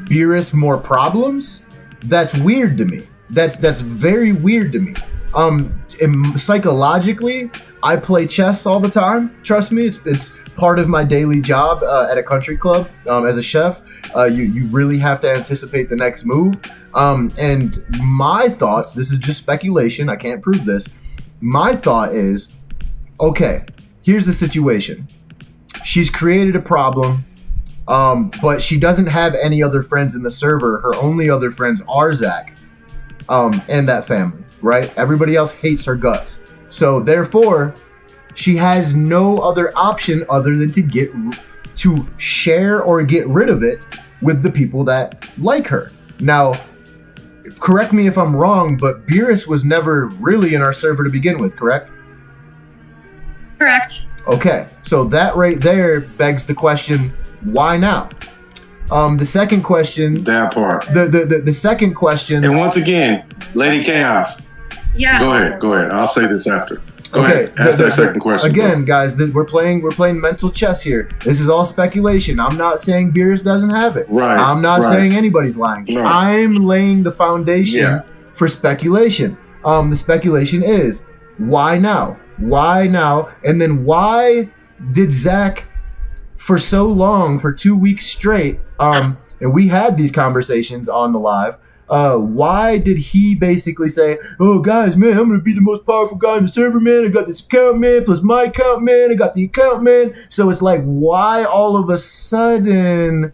Beerus more problems. That's weird to me. That's very weird to me. Psychologically, I play chess all the time. Trust me, it's part of my daily job at a country club as a chef. You really have to anticipate the next move. And my thoughts, this is just speculation, I can't prove this. My thought is, okay, here's the situation. She's created a problem, but she doesn't have any other friends in the server. Her only other friends are Zach and that family, right? Everybody else hates her guts. So therefore, she has no other option other than to share or get rid of it with the people that like her. Now, correct me if I'm wrong, but Beerus was never really in our server to begin with, correct? Correct. Okay, so that right there begs the question, why now? The second question... That part. The second question... And once again, Lady Chaos. Yeah. Go ahead. I'll say this after. Go Okay, ahead. Ask that second question. Again, guys, we're playing mental chess here. This is all speculation. I'm not saying Beerus doesn't have it. Right. I'm not saying anybody's lying. Right. I'm laying the foundation for speculation. The speculation is, why now? Why now? And then why did Zach, for so long, for 2 weeks straight, and we had these conversations on the live, why did he basically say, "Oh guys, man, I'm gonna be the most powerful guy in the server, man. I got this account, man, plus my account, man. I got the account, man." So it's like, why all of a sudden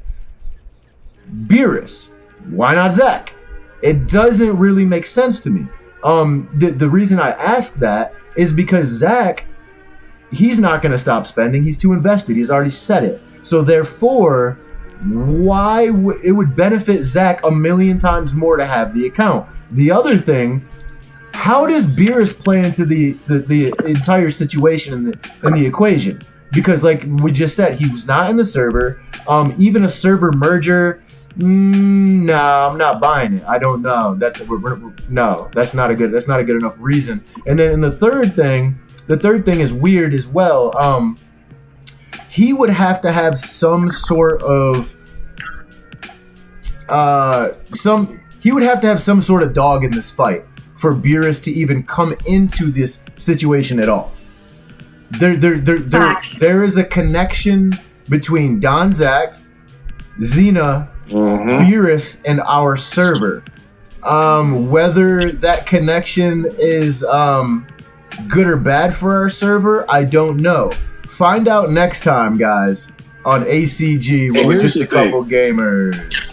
Beerus? Why not Zach? It doesn't really make sense to me. The reason I ask that is because Zach, he's not gonna stop spending. He's too invested. He's already said it. So therefore, why it would benefit Zach a million times more to have the account. The other thing, how does Beerus play into the entire situation in the equation? because like we just said, he was not in the server. Even a server merger, no, I'm not buying it. I don't know. No, that's not a good enough reason. And then the third thing is weird as well. He would have to have some sort of some sort of dog in this fight for Beerus to even come into this situation at all. There is a connection between Don Zach, Xena, Beerus, and our server. Whether that connection is good or bad for our server, I don't know. Find out next time, guys, on ACG. Well, just a couple gamers.